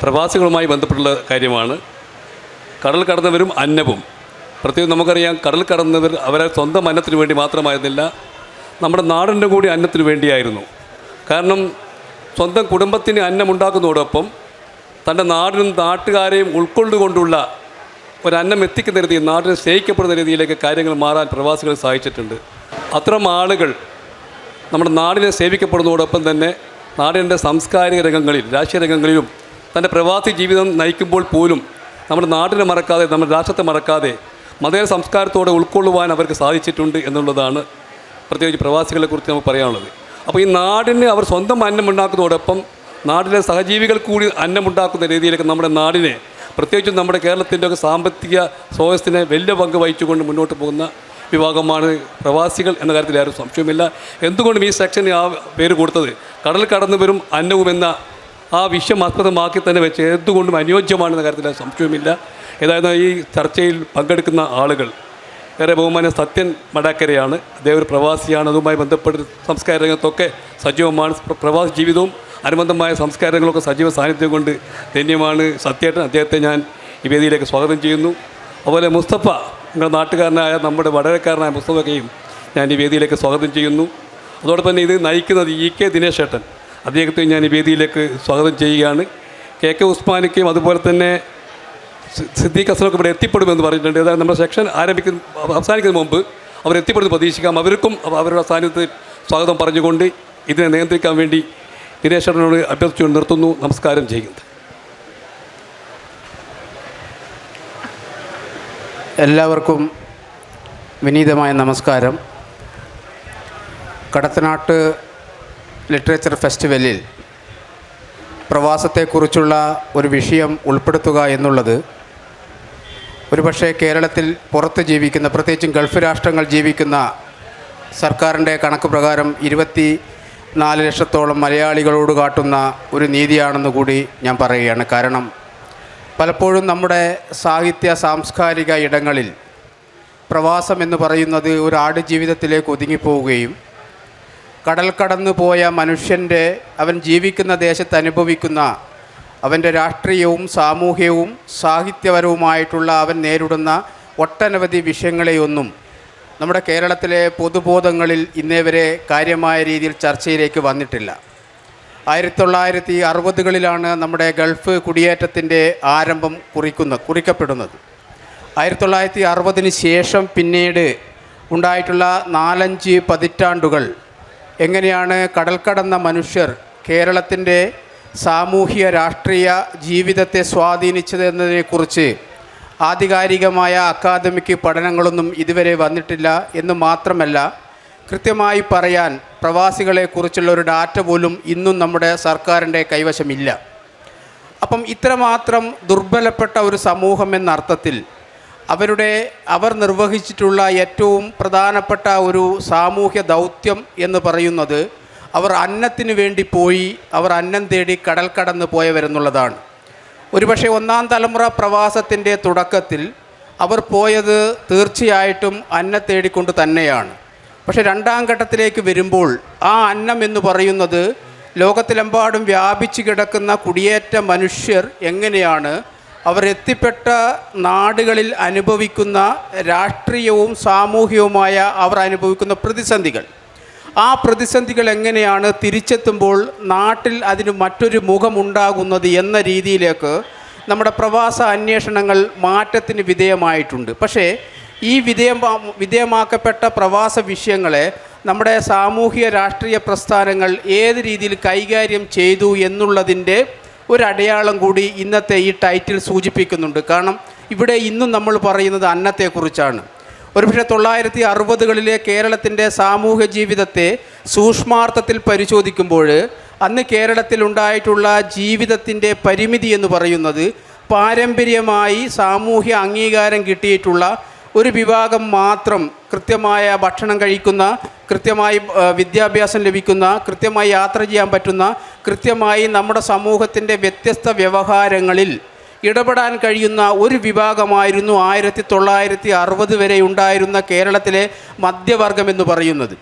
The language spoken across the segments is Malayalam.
പ്രവാസികളുമായി ബന്ധപ്പെട്ടുള്ള കാര്യമാണ്. കടൽ കടന്നവരും അന്നവും. പ്രത്യേകം നമുക്കറിയാം, കടൽ കടന്നവർ അവരെ സ്വന്തം അന്നത്തിന് വേണ്ടി മാത്രമായിരുന്നില്ല, നമ്മുടെ നാടിൻ്റെ കൂടി അന്നത്തിന് വേണ്ടിയായിരുന്നു. കാരണം സ്വന്തം കുടുംബത്തിന് അന്നമുണ്ടാക്കുന്നതോടൊപ്പം തൻ്റെ നാടിനും നാട്ടുകാരെയും ഉൾക്കൊണ്ടുകൊണ്ടുള്ള ഒരന്നം എത്തിക്കുന്ന രീതിയിൽ, നാടിനെ സ്നേഹിക്കപ്പെടുന്ന രീതിയിലേക്ക് കാര്യങ്ങൾ മാറാൻ പ്രവാസികൾ സഹായിച്ചിട്ടുണ്ട്. അത്തരം ആളുകൾ നമ്മുടെ നാടിനെ സേവിക്കപ്പെടുന്നതോടൊപ്പം തന്നെ നാടിൻ്റെ സാംസ്കാരിക രംഗങ്ങളിൽ, രാഷ്ട്രീയ രംഗങ്ങളിലും തൻ്റെ പ്രവാസി ജീവിതം നയിക്കുമ്പോൾ പോലും നമ്മുടെ നാടിനെ മറക്കാതെ, നമ്മുടെ രാഷ്ട്രത്തെ മറക്കാതെ മതേതര സംസ്കാരത്തോടെ ഉൾക്കൊള്ളുവാൻ അവർക്ക് സാധിച്ചിട്ടുണ്ട് എന്നുള്ളതാണ് പ്രത്യേകിച്ച് പ്രവാസികളെക്കുറിച്ച് നമുക്ക് പറയാനുള്ളത്. അപ്പോൾ ഈ നാടിന് അവർ സ്വന്തം അന്നമുണ്ടാക്കുന്നതോടൊപ്പം നാട്ടിലെ സഹജീവികൾ കൂടി അന്നമുണ്ടാക്കുന്ന രീതിയിലേക്ക് നമ്മുടെ നാടിനെ, പ്രത്യേകിച്ചും നമ്മുടെ കേരളത്തിൻ്റെ ഒക്കെ സാമ്പത്തിക സ്രോതസ്സിനെ വലിയ പങ്ക് വഹിച്ചുകൊണ്ട് മുന്നോട്ട് പോകുന്ന വിഭാഗമാണ് പ്രവാസികൾ എന്ന കാര്യത്തിൽ ആരും സംശയമില്ല. എന്തുകൊണ്ടും ഈ സെക്ഷന് ആ പേര് കൊടുത്തത് കടൽ കടന്നു വരും അന്നവുമെന്ന ആ വിഷയം ആസ്പദമാക്കി തന്നെ വെച്ച് എന്തുകൊണ്ടും അനുയോജ്യമാണെന്ന കാര്യത്തിൽ സംശയമില്ല. ഏതായാലും ഈ ചർച്ചയിൽ പങ്കെടുക്കുന്ന ആളുകൾ ഏറെ ബഹുമാനം സത്യൻ മടാക്കരയാണ്. അദ്ദേഹം ഒരു പ്രവാസിയാണ്. അതുമായി ബന്ധപ്പെട്ട് സംസ്കാര രംഗത്തൊക്കെ സജീവമാണ്. പ്രവാസി ജീവിതവും അനുബന്ധമായ സംസ്കാരങ്ങളൊക്കെ സജീവ സാന്നിധ്യം കൊണ്ട് ധന്യമാണ് സത്യേട്ടൻ. അദ്ദേഹത്തെ ഞാൻ ഈ വേദിയിലേക്ക് സ്വാഗതം ചെയ്യുന്നു. അതുപോലെ മുസ്തഫ, നിങ്ങളുടെ നാട്ടുകാരനായ നമ്മുടെ വടകരക്കാരനായ മുസ്തഫയെയും ഞാൻ ഈ വേദിയിലേക്ക് സ്വാഗതം ചെയ്യുന്നു. അതോടൊപ്പം തന്നെ ഇത് നയിക്കുന്നത് EK ദിനേശ് ഏട്ടൻ, അദ്ദേഹത്തെയും ഞാൻ ഈ വേദിയിലേക്ക് സ്വാഗതം ചെയ്യുകയാണ്. KK ഉസ്മാനിക്കയും അതുപോലെ തന്നെ സിദ്ദീഖ് ഹസനൊക്കെ ഇവിടെ എത്തിപ്പെടുമെന്ന് പറഞ്ഞിട്ടുണ്ട്. അതായത് നമ്മുടെ സെക്ഷൻ അവസാനിക്കുന്നതിന് മുമ്പ് അവർ എത്തിപ്പെടുമെന്ന് പ്രതീക്ഷിക്കാം. അവർക്കും അവരുടെ സാന്നിധ്യത്തിൽ സ്വാഗതം പറഞ്ഞുകൊണ്ട് ഇതിനെ നിയന്ത്രിക്കാൻ വേണ്ടി ദിനേശനോട് അഭ്യർത്ഥിച്ചു നിർത്തുന്നു. നമസ്കാരം ചെയ്യുന്നത്. എല്ലാവർക്കും വിനീതമായ നമസ്കാരം. കടത്തനാട്ട് ലിറ്ററേച്ചർ ഫെസ്റ്റിവലിൽ പ്രവാസത്തെക്കുറിച്ചുള്ള ഒരു വിഷയം ഉൾപ്പെടുത്തുക എന്നുള്ളത് ഒരുപക്ഷെ കേരളത്തിൽ പുറത്ത് ജീവിക്കുന്ന, പ്രത്യേകിച്ചും ഗൾഫ് രാഷ്ട്രങ്ങൾ ജീവിക്കുന്ന സർക്കാരിൻ്റെ കണക്ക് പ്രകാരം 24 ലക്ഷത്തോളം മലയാളികളോട് കാട്ടുന്ന ഒരു നീതിയാണെന്ന് കൂടി ഞാൻ പറയുകയാണ്. കാരണം പലപ്പോഴും നമ്മുടെ സാഹിത്യ സാംസ്കാരിക ഇടങ്ങളിൽ പ്രവാസം എന്ന് പറയുന്നത് ഒരു ആടുജീവിതത്തിലേക്ക് ഒതുങ്ങിപ്പോവുകയും കടൽ കടന്നു പോയ മനുഷ്യൻ്റെ, അവൻ ജീവിക്കുന്ന ദേശത്ത് അനുഭവിക്കുന്ന അവൻ്റെ രാഷ്ട്രീയവും സാമൂഹ്യവും സാഹിത്യപരവുമായിട്ടുള്ള അവൻ നേരിടുന്ന ഒട്ടനവധി വിഷയങ്ങളെയൊന്നും നമ്മുടെ കേരളത്തിലെ പൊതുബോധങ്ങളിൽ ഇന്നേ വരെ കാര്യമായ രീതിയിൽ ചർച്ചയിലേക്ക് വന്നിട്ടില്ല. 1960കളിലാണ് നമ്മുടെ ഗൾഫ് കുടിയേറ്റത്തിൻ്റെ ആരംഭം കുറിക്കപ്പെടുന്നത്. 1960 ശേഷം പിന്നീട് ഉണ്ടായിട്ടുള്ള 4-5 പതിറ്റാണ്ടുകൾ എങ്ങനെയാണ് കടൽ കടന്ന മനുഷ്യർ കേരളത്തിൻ്റെ സാമൂഹ്യ രാഷ്ട്രീയ ജീവിതത്തെ സ്വാധീനിച്ചത് എന്നതിനെക്കുറിച്ച് ആധികാരികമായ അക്കാദമിക് പഠനങ്ങളൊന്നും ഇതുവരെ വന്നിട്ടില്ല എന്ന് മാത്രമല്ല, കൃത്യമായി പറയാൻ പ്രവാസികളെക്കുറിച്ചുള്ള ഒരു ഡാറ്റ പോലും ഇന്നും നമ്മുടെ സർക്കാരിൻ്റെ കൈവശമില്ല. അപ്പം ഇത്രമാത്രം ദുർബലപ്പെട്ട ഒരു സമൂഹം എന്നർത്ഥത്തിൽ അവർ നിർവഹിച്ചിട്ടുള്ള ഏറ്റവും പ്രധാനപ്പെട്ട ഒരു സാമൂഹ്യ ദൗത്യം എന്ന് പറയുന്നത് അവർ അന്നത്തിന് വേണ്ടി പോയി, അവർ അന്നം തേടി കടൽ കടന്ന് പോയവരെന്നുള്ളതാണ്. ഒരുപക്ഷെ 1-ാം തലമുറ പ്രവാസത്തിൻ്റെ തുടക്കത്തിൽ അവർ പോയത് തീർച്ചയായിട്ടും അന്നം തേടിക്കൊണ്ട് തന്നെയാണ്. പക്ഷേ 2-ാം ഘട്ടത്തിലേക്ക് വരുമ്പോൾ ആ അന്നം എന്ന് പറയുന്നത് ലോകത്തിലെമ്പാടും വ്യാപിച്ചു കിടക്കുന്ന കുടിയേറ്റ മനുഷ്യർ എങ്ങനെയാണ് അവർ എത്തിപ്പെട്ട നാടുകളിൽ അനുഭവിക്കുന്ന രാഷ്ട്രീയവും സാമൂഹികവുമായ അവർ അനുഭവിക്കുന്ന പ്രതിസന്ധികൾ, ആ പ്രതിസന്ധികൾ എങ്ങനെയാണ് തിരിച്ചെത്തുമ്പോൾ നാട്ടിൽ അതിന് മറ്റൊരു മുഖമുണ്ടാകുന്നത് എന്ന രീതിയിലേക്ക് നമ്മുടെ പ്രവാസ അന്വേഷണങ്ങൾ മാറ്റത്തിന് വിധേയമായിട്ടുണ്ട്. പക്ഷേ ഈ വിധേയമാക്കപ്പെട്ട പ്രവാസ വിഷയങ്ങളെ നമ്മുടെ സാമൂഹിക രാഷ്ട്രീയ പ്രസ്ഥാനങ്ങൾ ഏത് രീതിയിൽ കൈകാര്യം ചെയ്തു എന്നുള്ളതിൻ്റെ ഒരടയാളം കൂടി ഇന്നത്തെ ഈ ടൈറ്റിൽ സൂചിപ്പിക്കുന്നുണ്ട്. കാരണം ഇവിടെ ഇന്നും നമ്മൾ പറയുന്നത് അന്നത്തെക്കുറിച്ചാണ്. ഒരുപക്ഷെ 1960കളിലെ കേരളത്തിൻ്റെ സാമൂഹ്യ ജീവിതത്തെ സൂക്ഷ്മാർത്ഥത്തിൽ പരിശോധിക്കുമ്പോൾ അന്ന് കേരളത്തിലുണ്ടായിട്ടുള്ള ജീവിതത്തിൻ്റെ പരിമിതി എന്ന് പറയുന്നത് പാരമ്പര്യമായി സാമൂഹ്യ അംഗീകാരം കിട്ടിയിട്ടുള്ള ഒരു വിഭാഗം മാത്രം കൃത്യമായ ഭക്ഷണം കഴിക്കുന്ന, കൃത്യമായി വിദ്യാഭ്യാസം ലഭിക്കുന്ന, കൃത്യമായി യാത്ര ചെയ്യാൻ പറ്റുന്ന, കൃത്യമായി നമ്മുടെ സമൂഹത്തിൻ്റെ വ്യത്യസ്ത വ്യവഹാരങ്ങളിൽ ഇടപെടാൻ കഴിയുന്ന ഒരു വിഭാഗമായിരുന്നു 1960 വരെ ഉണ്ടായിരുന്ന കേരളത്തിലെ മധ്യവർഗം എന്ന് പറയുന്നത്.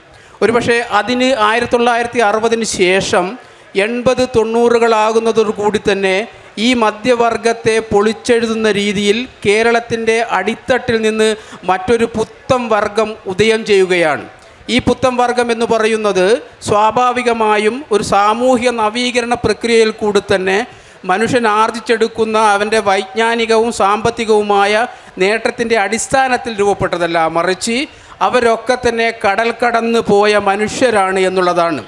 ഒരുപക്ഷെ അതിന് 1960 ശേഷം 80-90കളാകുന്നതോടുകൂടി തന്നെ ഈ മധ്യവർഗത്തെ പൊളിച്ചെഴുതുന്ന രീതിയിൽ കേരളത്തിൻ്റെ അടിത്തട്ടിൽ നിന്ന് മറ്റൊരു പുത്തൻ വർഗം ഉദയം ചെയ്യുകയാണ്. ഈ പുത്തൻ വർഗം എന്ന് പറയുന്നത് സ്വാഭാവികമായും ഒരു സാമൂഹിക നവീകരണ പ്രക്രിയയിൽ കൂടി തന്നെ മനുഷ്യൻ ആർജിച്ചെടുക്കുന്ന അവൻ്റെ വൈജ്ഞാനികവും സാമ്പത്തികവുമായ നേട്ടത്തിൻ്റെ അടിസ്ഥാനത്തിൽ രൂപപ്പെട്ടതല്ല, മറിച്ച് അവരൊക്കെ തന്നെ കടൽ കടന്ന് പോയ മനുഷ്യരാണ് എന്നുള്ളതാണ്.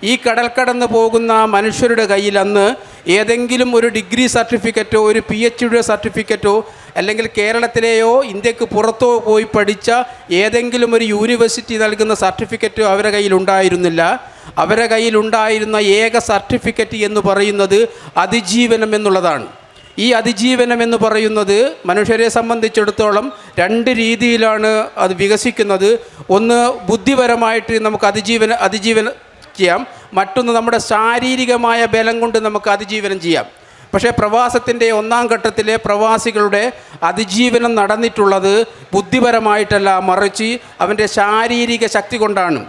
ഈ കടൽ കടന്ന് പോകുന്ന മനുഷ്യരുടെ കയ്യിൽ അന്ന് ഏതെങ്കിലും ഒരു ഡിഗ്രി സർട്ടിഫിക്കറ്റോ ഒരു PhD സർട്ടിഫിക്കറ്റോ അല്ലെങ്കിൽ കേരളത്തിലെയോ ഇന്ത്യക്ക് പുറത്തോ പോയി പഠിച്ച ഏതെങ്കിലും ഒരു യൂണിവേഴ്സിറ്റി നൽകുന്ന സർട്ടിഫിക്കറ്റോ അവരുടെ കയ്യിലുണ്ടായിരുന്നില്ല. അവരുടെ കയ്യിലുണ്ടായിരുന്ന ഏക സർട്ടിഫിക്കറ്റ് എന്ന് പറയുന്നത് അതിജീവനം എന്നുള്ളതാണ്. ഈ അതിജീവനം എന്ന് പറയുന്നത് മനുഷ്യരെ സംബന്ധിച്ചിടത്തോളം രണ്ട് രീതിയിലാണ് അത് വികസിക്കുന്നത്. ഒന്ന്, ബുദ്ധിപരമായിട്ട് നമുക്ക് അതിജീവനം ചെയ്യാം. മറ്റൊന്ന്, നമ്മുടെ ശാരീരികമായ ബലം കൊണ്ട് നമുക്ക് അതിജീവനം ചെയ്യാം. പക്ഷേ പ്രവാസത്തിൻ്റെ ഒന്നാം ഘട്ടത്തിലെ പ്രവാസികളുടെ അതിജീവനം നടന്നിട്ടുള്ളത് ബുദ്ധിപരമായിട്ടല്ല, മറിച്ച് അവൻ്റെ ശാരീരിക ശക്തി കൊണ്ടാണ്.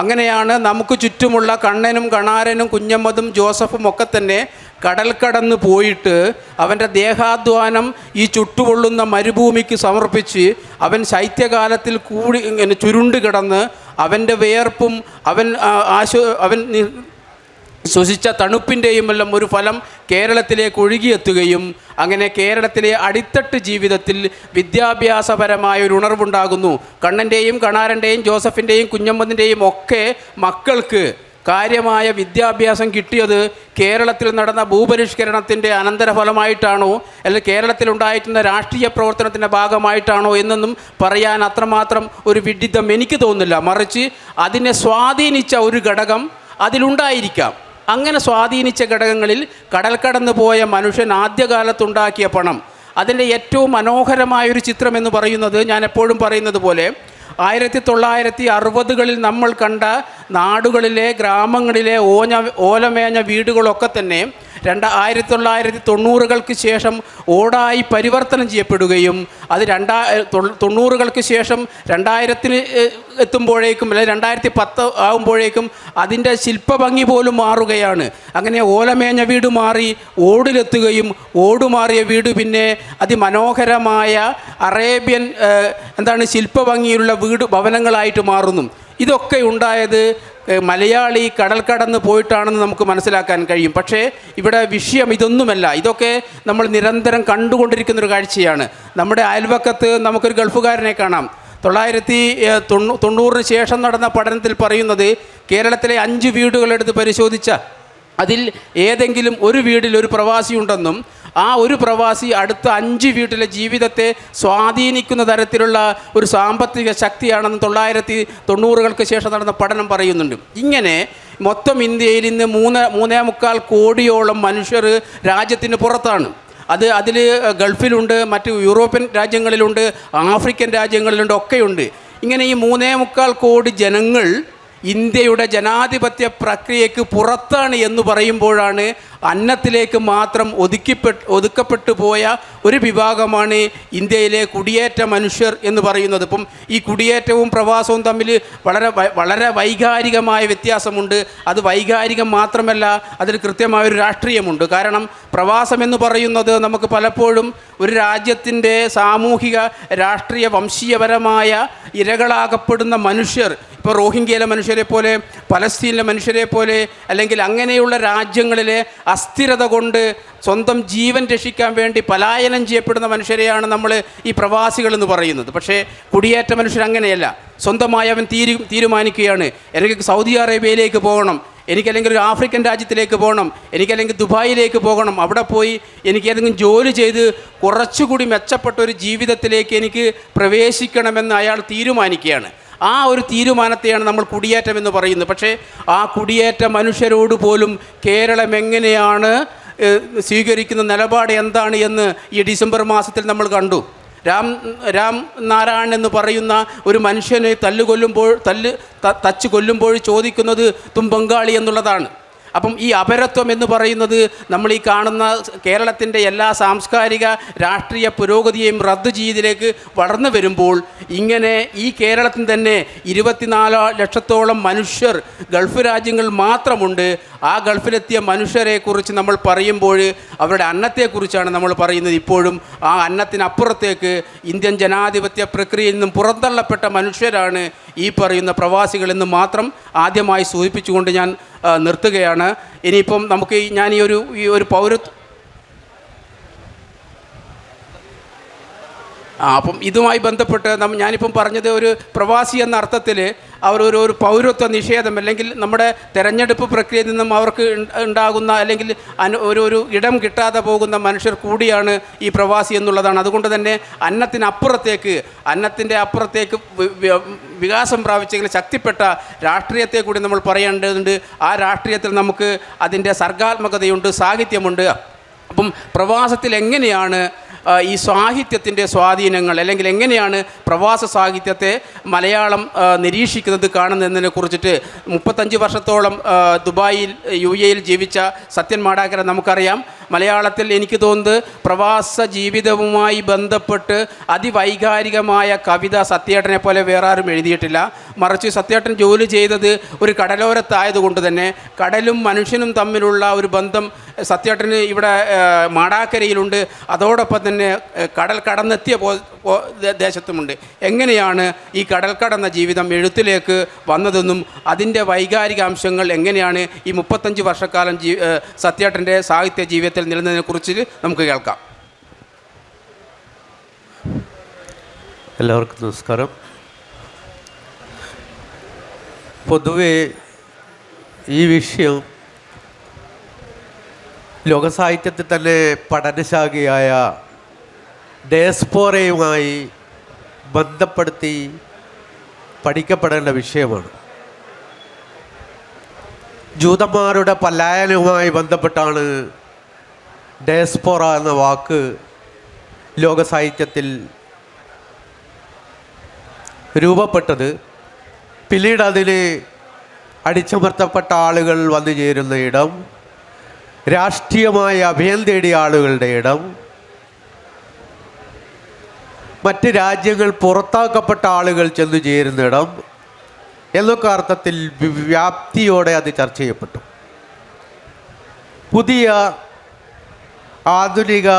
അങ്ങനെയാണ് നമുക്ക് ചുറ്റുമുള്ള കണ്ണനും കണാരനും കുഞ്ഞമ്മദും ജോസഫും ഒക്കെ തന്നെ കടൽ കടന്ന് പോയിട്ട് അവൻ്റെ ദേഹാധ്വാനം ഈ ചുട്ടുപൊള്ളുന്ന മരുഭൂമിക്ക് സമർപ്പിച്ച് അവൻ ശൈത്യകാലത്തിൽ കൂടി ഇങ്ങനെ ചുരുണ്ട് കിടന്ന് അവൻ്റെ വിയർപ്പും അവൻ ശ്വസിച്ച തണുപ്പിൻ്റെയും എല്ലാം ഒരു ഫലം കേരളത്തിലേക്ക് ഒഴുകിയെത്തുകയും അങ്ങനെ കേരളത്തിലെ അടിത്തട്ട് ജീവിതത്തിൽ വിദ്യാഭ്യാസപരമായ ഒരു ഉണർവുണ്ടാകുന്നു. കണ്ണൻ്റെയും കണാരൻ്റെയും ജോസഫിൻ്റെയും കുഞ്ഞമ്മദിൻ്റെയും ഒക്കെ മക്കൾക്ക് കാര്യമായ വിദ്യാഭ്യാസം കിട്ടിയത് കേരളത്തിൽ നടന്ന ഭൂപരിഷ്കരണത്തിൻ്റെ അനന്തരഫലമായിട്ടാണോ അല്ലെങ്കിൽ കേരളത്തിലുണ്ടായിട്ടുള്ള രാഷ്ട്രീയ പ്രവർത്തനത്തിൻ്റെ ഭാഗമായിട്ടാണോ എന്നൊന്നും പറയാൻ അത്രമാത്രം ഒരു വിഡിത്തം എനിക്ക് തോന്നുന്നില്ല. മറിച്ച് അതിനെ സ്വാധീനിച്ച ഒരു ഘടകം അതിലുണ്ടായിരിക്കാം. അങ്ങനെ സ്വാധീനിച്ച ഘടകങ്ങളിൽ കടൽ കടന്നു പോയ മനുഷ്യൻ ആദ്യകാലത്തുണ്ടാക്കിയ പണം, അതിൻ്റെ ഏറ്റവും മനോഹരമായൊരു ചിത്രം എന്ന് പറയുന്നത്, ഞാൻ എപ്പോഴും പറയുന്നത് പോലെ 1960കളിൽ നമ്മൾ കണ്ട നാടുകളിലെ ഗ്രാമങ്ങളിലെ ഓലമേഞ്ഞ വീടുകളൊക്കെ തന്നെ 1990കൾക്ക് ശേഷം ഓടായി പരിവർത്തനം ചെയ്യപ്പെടുകയും അത് 90കൾക്ക് ശേഷം 2000 എത്തുമ്പോഴേക്കും അല്ലെങ്കിൽ 2010 ആകുമ്പോഴേക്കും അതിൻ്റെ ശില്പഭംഗി പോലും മാറുകയാണ്. അങ്ങനെ ഓലമേഞ്ഞ വീട് മാറി ഓടിലെത്തുകയും ഓടുമാറിയ വീട് പിന്നെ അതിമനോഹരമായ അറേബ്യൻ ശില്പഭംഗിയുള്ള ഭവനങ്ങളായിട്ട് മാറുന്നു. ഇതൊക്കെ ഉണ്ടായത് മലയാളി കടൽ കടന്ന് പോയിട്ടാണെന്ന് നമുക്ക് മനസ്സിലാക്കാൻ കഴിയും. പക്ഷേ ഇവിടെ വിഷയം ഇതൊന്നുമല്ല. ഇതൊക്കെ നമ്മൾ നിരന്തരം കണ്ടുകൊണ്ടിരിക്കുന്നൊരു കാഴ്ചയാണ്. നമ്മുടെ അയൽവക്കത്ത് നമുക്കൊരു ഗൾഫുകാരനെ കാണാം. 1990 ശേഷം നടന്ന പഠനത്തിൽ പറയുന്നത് കേരളത്തിലെ 5 വീടുകളെടുത്ത് പരിശോധിച്ച അതിൽ ഏതെങ്കിലും ഒരു വീട്ടിൽ ഒരു പ്രവാസി ഉണ്ടെന്നും ആ ഒരു പ്രവാസി അടുത്ത 5 വീട്ടിലെ ജീവിതത്തെ സ്വാധീനിക്കുന്ന തരത്തിലുള്ള ഒരു സാമ്പത്തിക ശക്തിയാണെന്ന് 1990കൾക്ക് ശേഷം നടന്ന പഠനം പറയുന്നുണ്ട്. ഇങ്ങനെ മൊത്തം ഇന്ത്യയിൽ ഇന്ന് 3.25 കോടിയോളം മനുഷ്യർ രാജ്യത്തിന് പുറത്താണ്. അതിൽ ഗൾഫിലുണ്ട്, മറ്റ് യൂറോപ്യൻ രാജ്യങ്ങളിലുണ്ട്, ആഫ്രിക്കൻ രാജ്യങ്ങളിലുണ്ട്, ഒക്കെയുണ്ട്. ഇങ്ങനെ ഈ 3.25 കോടി ജനങ്ങൾ ഇന്ത്യയുടെ ജനാധിപത്യ പ്രക്രിയയ്ക്ക് പുറത്താണ് എന്ന് പറയുമ്പോഴാണ് അന്നത്തിലേക്ക് മാത്രം ഒതുക്കപ്പെട്ടു പോയ ഒരു വിഭാഗമാണ് ഇന്ത്യയിലെ കുടിയേറ്റ മനുഷ്യർ എന്ന് പറയുന്നത്. ഇപ്പം ഈ കുടിയേറ്റവും പ്രവാസവും തമ്മിൽ വളരെ വൈകാരികമായ വ്യത്യാസമുണ്ട്. അത് വൈകാരികം മാത്രമല്ല, അതിൽ കൃത്യമായൊരു രാഷ്ട്രീയമുണ്ട്. കാരണം പ്രവാസം എന്ന് പറയുന്നത് നമുക്ക് പലപ്പോഴും ഒരു രാജ്യത്തിൻ്റെ സാമൂഹിക രാഷ്ട്രീയ വംശീയപരമായ ഇരകളാകപ്പെടുന്ന മനുഷ്യർ, ഇപ്പോൾ റോഹിംഗ്യയിലെ മനുഷ്യരെ പോലെ, പലസ്തീനിലെ മനുഷ്യരെ പോലെ, അല്ലെങ്കിൽ അങ്ങനെയുള്ള രാജ്യങ്ങളിലെ അസ്ഥിരത കൊണ്ട് സ്വന്തം ജീവൻ രക്ഷിക്കാൻ വേണ്ടി പലായനം ചെയ്യപ്പെടുന്ന മനുഷ്യരെയാണ് നമ്മൾ ഈ പ്രവാസികളെന്ന് പറയുന്നത്. പക്ഷേ കുടിയേറ്റ മനുഷ്യർ അങ്ങനെയല്ല. സ്വന്തമായി അവൻ തീരുമാനിക്കുകയാണ്, എനിക്ക് സൗദി അറേബ്യയിലേക്ക് പോകണം, എനിക്കല്ലെങ്കിൽ ഒരു ആഫ്രിക്കൻ രാജ്യത്തിലേക്ക് പോകണം, എനിക്കല്ലെങ്കിൽ ദുബായിലേക്ക് പോകണം, അവിടെ പോയി എനിക്ക് ഏതെങ്കിലും ജോലി ചെയ്ത് കുറച്ചുകൂടി മെച്ചപ്പെട്ട ഒരു ജീവിതത്തിലേക്ക് എനിക്ക് പ്രവേശിക്കണമെന്ന് അയാൾ തീരുമാനിക്കുകയാണ്. ആ ഒരു തീരുമാനത്തെയാണ് നമ്മൾ കുടിയേറ്റം എന്ന് പറയുന്നത്. പക്ഷേ ആ കുടിയേറ്റ മനുഷ്യരോട് പോലും കേരളം എങ്ങനെയാണ് സ്വീകരിക്കുന്ന നിലപാട് എന്താണ് എന്ന് ഈ ഡിസംബർ മാസത്തിൽ നമ്മൾ കണ്ടു. രാം നാരായൺ എന്ന് പറയുന്ന ഒരു മനുഷ്യനെ തച്ച് കൊല്ലുമ്പോൾ ചോദിക്കുന്നത് തും ബംഗാളി എന്നുള്ളതാണ്. അപ്പം ഈ അപരത്വം എന്ന് പറയുന്നത് നമ്മൾ ഈ കാണുന്ന കേരളത്തിൻ്റെ എല്ലാ സാംസ്കാരിക രാഷ്ട്രീയ പുരോഗതിയെയും റദ്ദ് ചെയ്തിലേക്ക് വളർന്നു വരുമ്പോൾ ഇങ്ങനെ ഈ കേരളത്തിൽ തന്നെ 24 ലക്ഷത്തോളം മനുഷ്യർ ഗൾഫ് രാജ്യങ്ങൾ മാത്രമുണ്ട്. ആ ഗൾഫിലെത്തിയ മനുഷ്യരെക്കുറിച്ച് നമ്മൾ പറയുമ്പോൾ അവരുടെ അന്നത്തെക്കുറിച്ചാണ് നമ്മൾ പറയുന്നത്. ഇപ്പോഴും ആ അന്നത്തിനപ്പുറത്തേക്ക് ഇന്ത്യൻ ജനാധിപത്യ പ്രക്രിയയിൽ നിന്നും പുറന്തള്ളപ്പെട്ട മനുഷ്യരാണ് ഈ പറയുന്ന പ്രവാസികളെന്ന് മാത്രം ആദ്യമായി സൂചിപ്പിച്ചുകൊണ്ട് ഞാൻ നിർത്തുകയാണ്. ഇനിയിപ്പം നമുക്ക് ഞാൻ ഈ ഒരു പൗരത്വ അപ്പം ഇതുമായി ബന്ധപ്പെട്ട് ഞാനിപ്പം പറഞ്ഞത് ഒരു പ്രവാസി എന്ന അർത്ഥത്തിൽ അവർ ഒരു പൗരത്വ നിഷേധം അല്ലെങ്കിൽ നമ്മുടെ തെരഞ്ഞെടുപ്പ് പ്രക്രിയയിൽ നിന്നും അവർക്ക് ഉണ്ടാകുന്ന അല്ലെങ്കിൽ ഒരു ഇടം കിട്ടാതെ പോകുന്ന മനുഷ്യർ കൂടിയാണ് ഈ പ്രവാസി എന്നുള്ളതാണ്. അതുകൊണ്ട് തന്നെ അന്നത്തിൻ്റെ അപ്പുറത്തേക്ക് വികാസം പ്രാപിച്ചെങ്കിൽ ശക്തിപ്പെട്ട രാഷ്ട്രീയത്തെ കൂടി നമ്മൾ പറയേണ്ടതുണ്ട്. ആ രാഷ്ട്രീയത്തിൽ നമുക്ക് അതിൻ്റെ സർഗാത്മകതയുണ്ട്, സാഹിത്യമുണ്ട്. അപ്പം പ്രവാസത്തിൽ എങ്ങനെയാണ് ഈ സാഹിത്യത്തിൻ്റെ സ്വാധീനങ്ങൾ അല്ലെങ്കിൽ എങ്ങനെയാണ് പ്രവാസ സാഹിത്യത്തെ മലയാളം നിരീക്ഷിക്കുന്നത് കാണുന്നതിനെ കുറിച്ചിട്ട് 35 വർഷത്തോളം ദുബായിൽ UAE ജീവിച്ച സത്യൻ മാടാക്കര നമുക്കറിയാം. മലയാളത്തിൽ എനിക്ക് തോന്നുന്നത് പ്രവാസ ജീവിതവുമായി ബന്ധപ്പെട്ട് അതിവൈകാരികമായ കവിത സത്യേട്ടനെ പോലെ വേറെ ആരും എഴുതിയിട്ടില്ല. മറിച്ച് സത്യേട്ടൻ ജോലി ചെയ്തത് ഒരു കടലോരത്തായതുകൊണ്ട് തന്നെ കടലും മനുഷ്യനും തമ്മിലുള്ള ഒരു ബന്ധം സത്യേട്ടന് ഇവിടെ മാടാക്കരയിലുണ്ട്. അതോടൊപ്പം തന്നെ കടൽ കടന്നെത്തിയ ദേശത്തുമുണ്ട്. എങ്ങനെയാണ് ഈ കടൽ കടന്ന ജീവിതം എഴുത്തിലേക്ക് വന്നതെന്നും അതിൻ്റെ വൈകാരിക അംശങ്ങൾ എങ്ങനെയാണ് ഈ 35 വർഷക്കാലം സത്യേട്ടൻ്റെ സാഹിത്യ ജീവിതത്തിൽ നിലനിന്നതിനെക്കുറിച്ച് നമുക്ക് കേൾക്കാം. എല്ലാവർക്കും നമസ്കാരം. പൊതുവെ ഈ വിഷയം ലോകസാഹിത്യത്തിൽ തന്നെ പഠനശാഖയായ ഡയസ്പോറയുമായി ബന്ധപ്പെടുത്തി പഠിക്കപ്പെടേണ്ട വിഷയമാണ്. ജൂതന്മാരുടെ പലായനവുമായി ബന്ധപ്പെട്ടാണ് ഡയസ്പോറ എന്ന വാക്ക് ലോകസാഹിത്യത്തിൽ രൂപപ്പെട്ടത്. പിന്നീട് അതിന് അടിച്ചമർത്തപ്പെട്ട ആളുകൾ വന്നു ചേരുന്ന ഇടം, രാഷ്ട്രീയമായ അഭയം തേടിയ ആളുകളുടെ ഇടം, മറ്റ് രാജ്യങ്ങൾ പുറത്താക്കപ്പെട്ട ആളുകൾ ചെന്നു ചേരുന്നിടം എന്നൊക്കെ അർത്ഥത്തിൽ വ്യാപ്തിയോടെ അത് ചർച്ച ചെയ്യപ്പെട്ടു. പുതിയ ആധുനിക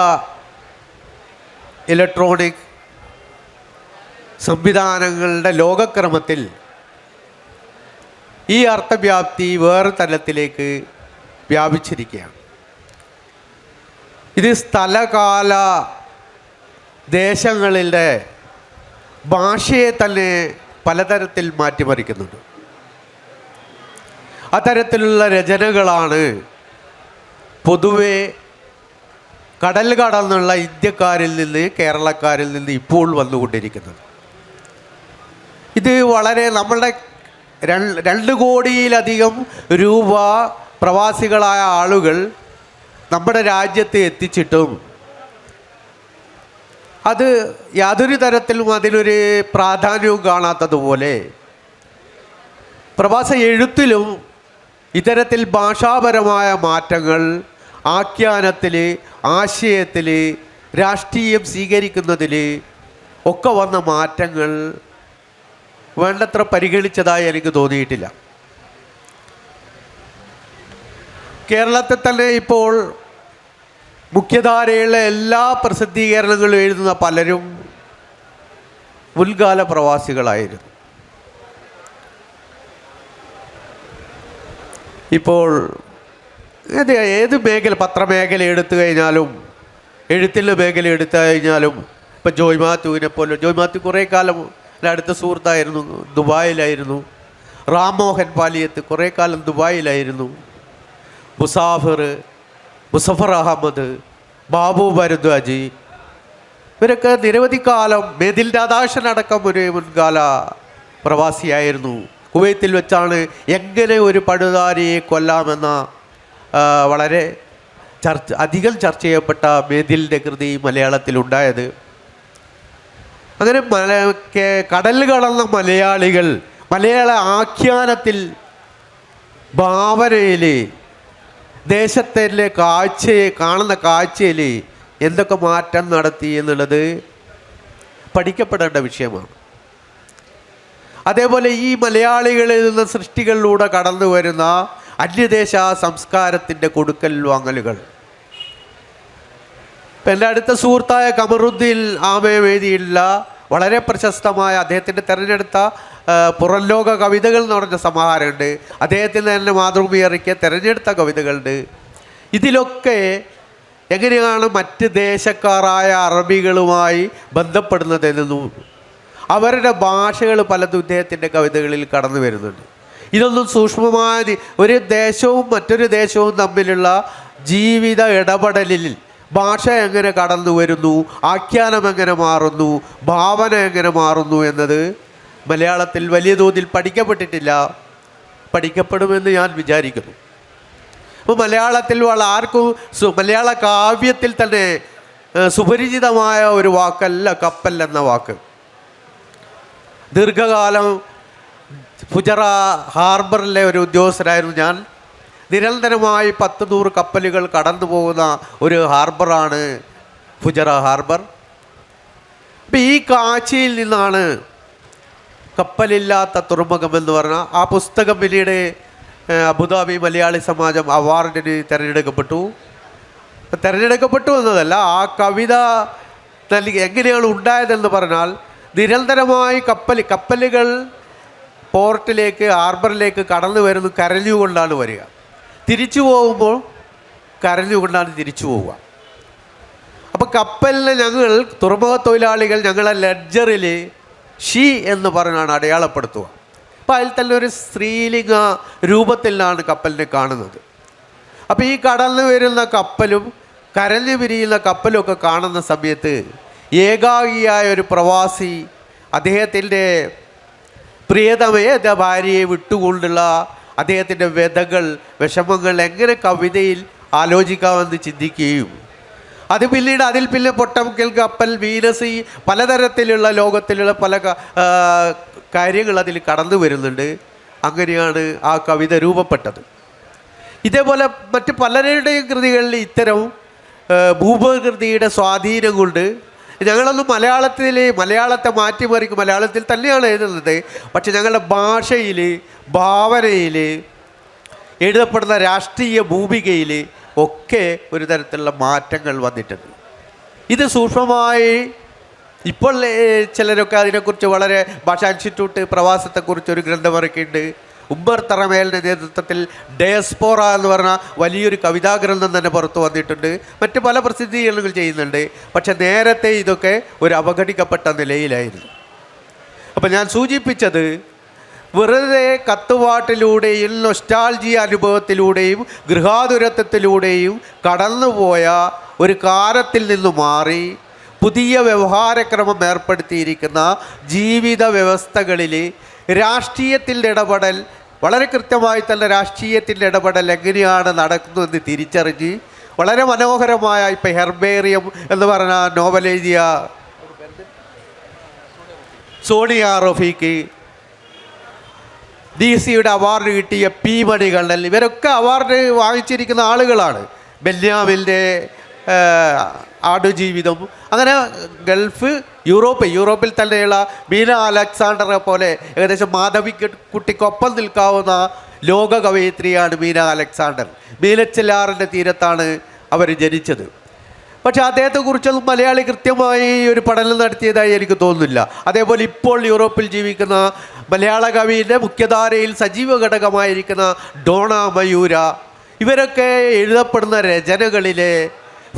ഇലക്ട്രോണിക് സംവിധാനങ്ങളുടെ ലോകക്രമത്തിൽ ഈ അർത്ഥവ്യാപ്തി വേറെ തലത്തിലേക്ക് വ്യാപിച്ചിരിക്കുകയാണ്. ഇത് സ്ഥലകാല ദേശങ്ങളിലെ ഭാഷയെ തന്നെ പലതരത്തിൽ മാറ്റിമറിക്കുന്നുണ്ട്. അത്തരത്തിലുള്ള രചനകളാണ് പൊതുവെ കടൽ കടന്നുള്ള ഇന്ത്യക്കാരിൽ നിന്ന് കേരളക്കാരിൽ നിന്ന് ഇപ്പോൾ വന്നുകൊണ്ടിരിക്കുന്നത്. ഇത് വളരെ നമ്മളുടെ 2 കോടിയിലധികം രൂപ പ്രവാസികളായ ആളുകൾ നമ്മുടെ രാജ്യത്ത് എത്തിച്ചിട്ടും അത് യാതൊരു തരത്തിലും അതിനൊരു പ്രാധാന്യവും കാണാത്തതുപോലെ പ്രവാസ എഴുത്തിലും ഇത്തരത്തിൽ ഭാഷാപരമായ മാറ്റങ്ങൾ, ആഖ്യാനത്തിൽ, ആശയത്തിൽ, രാഷ്ട്രീയം സ്വീകരിക്കുന്നതിൽ ഒക്കെ വന്ന മാറ്റങ്ങൾ വേണ്ടത്ര പരിഗണിച്ചതായി എനിക്ക് തോന്നിയിട്ടില്ല. കേരളത്തിൽ തന്നെ ഇപ്പോൾ മുഖ്യധാരയുള്ള എല്ലാ പ്രസിദ്ധീകരണങ്ങളും എഴുതുന്ന പലരും മുൻകാല പ്രവാസികളായിരുന്നു. ഇപ്പോൾ ഏത് മേഖല, പത്രമേഖല എടുത്തു കഴിഞ്ഞാലും എഴുത്തിൻ്റെ മേഖല എടുത്തു കഴിഞ്ഞാലും ഇപ്പം ജോയ് മാത്യുവിനെ പോലെ, ജോയ് മാത്യു കുറേ കാലം എൻ്റെ അടുത്ത സുഹൃത്തായിരുന്നു, ദുബായിലായിരുന്നു. റാംമോഹൻ പാലിയത്ത് കുറേ കാലം ദുബായിലായിരുന്നു. മുസഫർ അഹമ്മദ്, ബാബു ഭരദ്വാജി, ഇവരൊക്കെ നിരവധി കാലം, മെദിൽ രാധാകൃഷ്ണൻ അടക്കം ഒരു മുൻകാല പ്രവാസിയായിരുന്നു. കുവൈത്തിൽ വെച്ചാണ് എങ്ങനെ ഒരു പടുതാരിയെ കൊല്ലാമെന്ന വളരെ അധികം ചർച്ച ചെയ്യപ്പെട്ട മെദിലിൻ്റെ കൃതി മലയാളത്തിലുണ്ടായത്. അങ്ങനെ കടൽ കടന്ന മലയാളികൾ മലയാള ആഖ്യാനത്തിൽ, ഭാവനയിൽ ദേശത്തിലെ കാഴ്ചയെ കാണുന്ന കാഴ്ചയിൽ എന്തൊക്കെ മാറ്റം നടത്തി എന്നുള്ളത് പഠിക്കപ്പെടേണ്ട വിഷയമാണ്. അതേപോലെ ഈ മലയാളികളിൽ നിന്ന് സൃഷ്ടികളിലൂടെ കടന്നു വരുന്ന അന്യദേശ സംസ്കാരത്തിൻ്റെ കൊടുക്കൽ വാങ്ങലുകൾ. ഇപ്പം എൻ്റെ അടുത്ത സുഹൃത്തായ കമറുദ്ദീൻ ആമയം എഴുതിയുള്ള വളരെ പ്രശസ്തമായ അദ്ദേഹത്തിൻ്റെ തിരഞ്ഞെടുത്ത പുറം ലോക കവിതകൾ എന്ന് പറഞ്ഞ സമാഹാരമുണ്ട്. അദ്ദേഹത്തിന് തന്നെ മാതൃഭൂമി ഇറക്കിയ തിരഞ്ഞെടുത്ത കവിതകളുണ്ട്. ഇതിലൊക്കെ എങ്ങനെയാണ് മറ്റ് ദേശക്കാരായ അറബികളുമായി ബന്ധപ്പെടുന്നതെന്നും അവരുടെ ഭാഷകൾ പലതും ഇദ്ദേഹത്തിൻ്റെ കവിതകളിൽ കടന്നു വരുന്നുണ്ട്. ഇതൊന്നും സൂക്ഷ്മമായ ഒരു ദേശവും മറ്റൊരു ദേശവും തമ്മിലുള്ള ജീവിത ഇടപെടലിൽ ഭാഷ എങ്ങനെ കടന്നു വരുന്നു, ആഖ്യാനം എങ്ങനെ മാറുന്നു, ഭാവന എങ്ങനെ മാറുന്നു എന്നത് മലയാളത്തിൽ വലിയ തോതിൽ പഠിക്കപ്പെട്ടിട്ടില്ല. പഠിക്കപ്പെടുമെന്ന് ഞാൻ വിചാരിക്കുന്നു. അപ്പോൾ മലയാളത്തിൽ ആർക്കും മലയാള കാവ്യത്തിൽ തന്നെ സുപരിചിതമായ ഒരു വാക്കല്ല കപ്പൽ എന്ന വാക്ക്. ദീർഘകാലം ഫുജറ ഹാർബറിലെ ഒരു ഉദ്യോഗസ്ഥരായിരുന്നു ഞാൻ. നിരന്തരമായി 10-100 കപ്പലുകൾ കടന്നു പോകുന്ന ഒരു ഹാർബറാണ് ഫുജറ ഹാർബർ. അപ്പം ഈ കാഴ്ചയിൽ നിന്നാണ് കപ്പലില്ലാത്ത തുറമുഖം എന്ന് പറഞ്ഞാൽ ആ പുസ്തകം പിന്നീട് അബുദാബി മലയാളി സമാജം അവാർഡിന് തിരഞ്ഞെടുക്കപ്പെട്ടു എന്നതല്ല, ആ കവിത നൽകി എങ്ങനെയാണ് ഉണ്ടായതെന്ന് പറഞ്ഞാൽ നിരന്തരമായി കപ്പലുകൾ പോർട്ടിലേക്ക് ഹാർബറിലേക്ക് കടന്നു വരുന്നു, കരഞ്ഞുകൊണ്ടാണ് വരിക. തിരിച്ചു പോകുമ്പോൾ കരഞ്ഞുകൊണ്ടാണ് തിരിച്ചു പോവുക. അപ്പോൾ കപ്പലിനെ ഞങ്ങൾ തുറമുഖ തൊഴിലാളികൾ ഞങ്ങളെ ലെഡ്ജറിൽ ഷീ എന്ന് പറഞ്ഞാണ് അടയാളപ്പെടുത്തുക. അപ്പോൾ അതിൽ തന്നെ ഒരു സ്ത്രീലിംഗ രൂപത്തിലാണ് കപ്പലിനെ കാണുന്നത്. അപ്പോൾ ഈ കടന്നു വരുന്ന കപ്പലും കരഞ്ഞു പിരിയുന്ന കപ്പലും ഒക്കെ കാണുന്ന സമയത്ത് ഏകാഗിയായ ഒരു പ്രവാസി അദ്ദേഹത്തിൻ്റെ പ്രിയതമയെ ഭാര്യയെ വിട്ടുകൊണ്ടുള്ള അദ്ദേഹത്തിൻ്റെ വ്യഥകൾ, വിഷമങ്ങൾ എങ്ങനെ കവിതയിൽ ആലോചിക്കാമെന്ന് ചിന്തിക്കുകയും അത് പിന്നീട് അതിൽ പിന്നെ പൊട്ടമുക്കൽ കപ്പൽ, വീനസ്, പലതരത്തിലുള്ള ലോകത്തിലുള്ള പല കാര്യങ്ങൾ അതിൽ കടന്നു വരുന്നുണ്ട്. അങ്ങനെയാണ് ആ കവിത രൂപപ്പെട്ടത്. ഇതേപോലെ മറ്റ് പലരുടെയും കൃതികളിൽ ഇത്തരം ഭൂപകൃതിയുടെ സ്വാധീനം കൊണ്ട് ഞങ്ങളൊന്നും മലയാളത്തെ മാറ്റിമറിക്കും, മലയാളത്തിൽ തന്നെയാണ് എഴുതുന്നത്. പക്ഷെ ഞങ്ങളുടെ ഭാഷയിൽ, ഭാവനയിൽ, എഴുതപ്പെടുന്ന രാഷ്ട്രീയ ഭൂമികയിൽ ഒക്കെ ഒരു തരത്തിലുള്ള മാറ്റങ്ങൾ വന്നിട്ടുണ്ട്. ഇത് സൂക്ഷ്മമായി ഇപ്പോൾ ചിലരൊക്കെ അതിനെക്കുറിച്ച് വളരെ ഭാഷാ ഇൻസ്റ്റിറ്റ്യൂട്ട് പ്രവാസത്തെക്കുറിച്ച് ഒരു ഗ്രന്ഥം ഇറക്കിയിട്ടുണ്ട്. ഉമ്മർ തറമേലിൻ്റെ നേതൃത്വത്തിൽ ഡയസ്പോറ എന്ന് പറഞ്ഞ വലിയൊരു കവിതാഗ്രന്ഥം തന്നെ പുറത്തു വന്നിട്ടുണ്ട്. മറ്റ് പല പ്രസിദ്ധീകരണങ്ങൾ ചെയ്യുന്നുണ്ട്. പക്ഷെ നേരത്തെ ഇതൊക്കെ ഒരു അവഗണിക്കപ്പെട്ട നിലയിലായിരുന്നു. അപ്പം ഞാൻ സൂചിപ്പിച്ചത് വെറുതെ കത്തുപാട്ടിലൂടെയും നൊസ്റ്റാൾജിയ അനുഭവത്തിലൂടെയും ഗൃഹാതുരത്വത്തിലൂടെയും കടന്നുപോയ ഒരു കാലത്തിൽ നിന്ന് മാറി പുതിയ വ്യവഹാരക്രമം ഏർപ്പെടുത്തിയിരിക്കുന്ന ജീവിത വ്യവസ്ഥകളിൽ രാഷ്ട്രീയത്തിൻ്റെ ഇടപെടൽ, വളരെ കൃത്യമായി തന്നെ രാഷ്ട്രീയത്തിൻ്റെ ഇടപെടൽ എങ്ങനെയാണ് നടക്കുന്നതെന്ന് തിരിച്ചറിഞ്ഞ് വളരെ മനോഹരമായ ഇപ്പം ഹെർബേറിയം എന്ന് പറഞ്ഞ നോവൽ എഴുതിയ സോണിയ റഫീഖ്, DC-യുടെ അവാർഡ് കിട്ടിയ പി മണികണ്ഠൻ, ഇവരൊക്കെ അവാർഡ് വാങ്ങിച്ചിരിക്കുന്ന ആളുകളാണ്. ബെന്യാമിൻ്റെ ആടുജീവിതം, അങ്ങനെ ഗൾഫ്, യൂറോപ്പിൽ തന്നെയുള്ള മീന അലക്സാണ്ടറെ പോലെ ഏകദേശം മാധവിക്കുട്ടിക്കൊപ്പം നിൽക്കാവുന്ന ലോക കവയിത്രിയാണ് മീന അലക്സാണ്ടർ. മീനച്ചിലാറിൻ്റെ തീരത്താണ് അവർ ജനിച്ചത്. പക്ഷേ അദ്ദേഹത്തെക്കുറിച്ചൊന്നും മലയാളി കൃത്യമായി ഒരു പഠനം നടത്തിയതായി എനിക്ക് തോന്നുന്നില്ല. അതേപോലെ ഇപ്പോൾ യൂറോപ്പിൽ ജീവിക്കുന്ന മലയാള കവിയുടെ മുഖ്യധാരയിൽ സജീവ ഘടകമായിരിക്കുന്ന ഡോണ മയൂര, ഇവരൊക്കെ എഴുതപ്പെടുന്ന രചനകളിലെ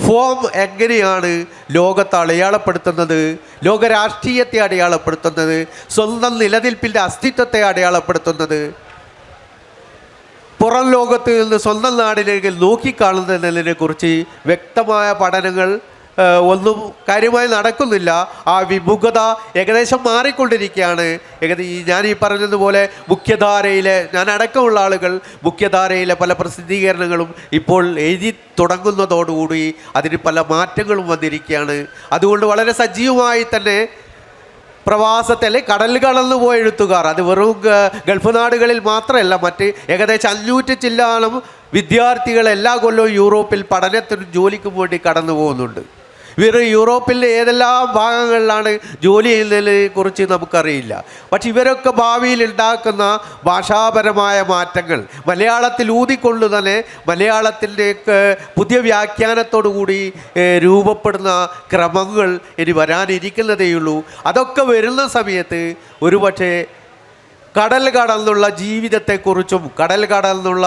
ഫോം എങ്ങനെയാണ് ലോകത്തെ അടയാളപ്പെടുത്തുന്നത്, ലോകരാഷ്ട്രീയത്തെ അടയാളപ്പെടുത്തുന്നത്, സ്വന്തം നിലനിൽപ്പിൻ്റെ അസ്തിത്വത്തെ അടയാളപ്പെടുത്തുന്നത്, പുറം ലോകത്ത് നിന്ന് സ്വന്തം നാടിലേക്ക് നോക്കിക്കാണുന്നതിനെക്കുറിച്ച് വ്യക്തമായ പഠനങ്ങൾ ഒന്നും കാര്യമായി നടക്കുന്നില്ല. ആ വിമുഖത ഏകദേശം മാറിക്കൊണ്ടിരിക്കുകയാണ്. ഞാൻ ഈ പറഞ്ഞതുപോലെ മുഖ്യധാരയിലെ, ഞാൻ അടക്കമുള്ള ആളുകൾ മുഖ്യധാരയിലെ പല പ്രസിദ്ധീകരണങ്ങളും ഇപ്പോൾ എഴുതി തുടങ്ങുന്നതോടുകൂടി അതിന് പല മാറ്റങ്ങളും വന്നിരിക്കുകയാണ്. അതുകൊണ്ട് വളരെ സജീവമായി തന്നെ പ്രവാസത്തിൽ കടൽ കടന്നു പോയ എഴുത്തുകാർ, അത് വെറും ഗൾഫ് നാടുകളിൽ മാത്രമല്ല, മറ്റ് ഏകദേശം 500 ചില്ലാനും വിദ്യാർത്ഥികൾ എല്ലാ കൊല്ലവും യൂറോപ്പിൽ പഠനത്തിനും ജോലിക്കും വേണ്ടി കടന്നു പോകുന്നുണ്ട്. ഇവർ യൂറോപ്പിലെ ഏതെല്ലാം ഭാഗങ്ങളിലാണ് ജോലി ചെയ്യുന്നതിനെ കുറിച്ച് നമുക്കറിയില്ല. പക്ഷെ ഇവരൊക്കെ ഭാവിയിൽ ഉണ്ടാക്കുന്ന ഭാഷാപരമായ മാറ്റങ്ങൾ മലയാളത്തിൽ ഊതിക്കൊണ്ട് തന്നെ മലയാളത്തിൻ്റെയൊക്കെ പുതിയ വ്യാഖ്യാനത്തോടു കൂടി രൂപപ്പെടുന്ന ക്രമങ്ങൾ ഇനി വരാനിരിക്കുന്നതേയുള്ളൂ. അതൊക്കെ വരുന്ന സമയത്ത് ഒരുപക്ഷെ കടൽ കടന്നുള്ള ജീവിതത്തെക്കുറിച്ചും കടൽ കടന്നുള്ള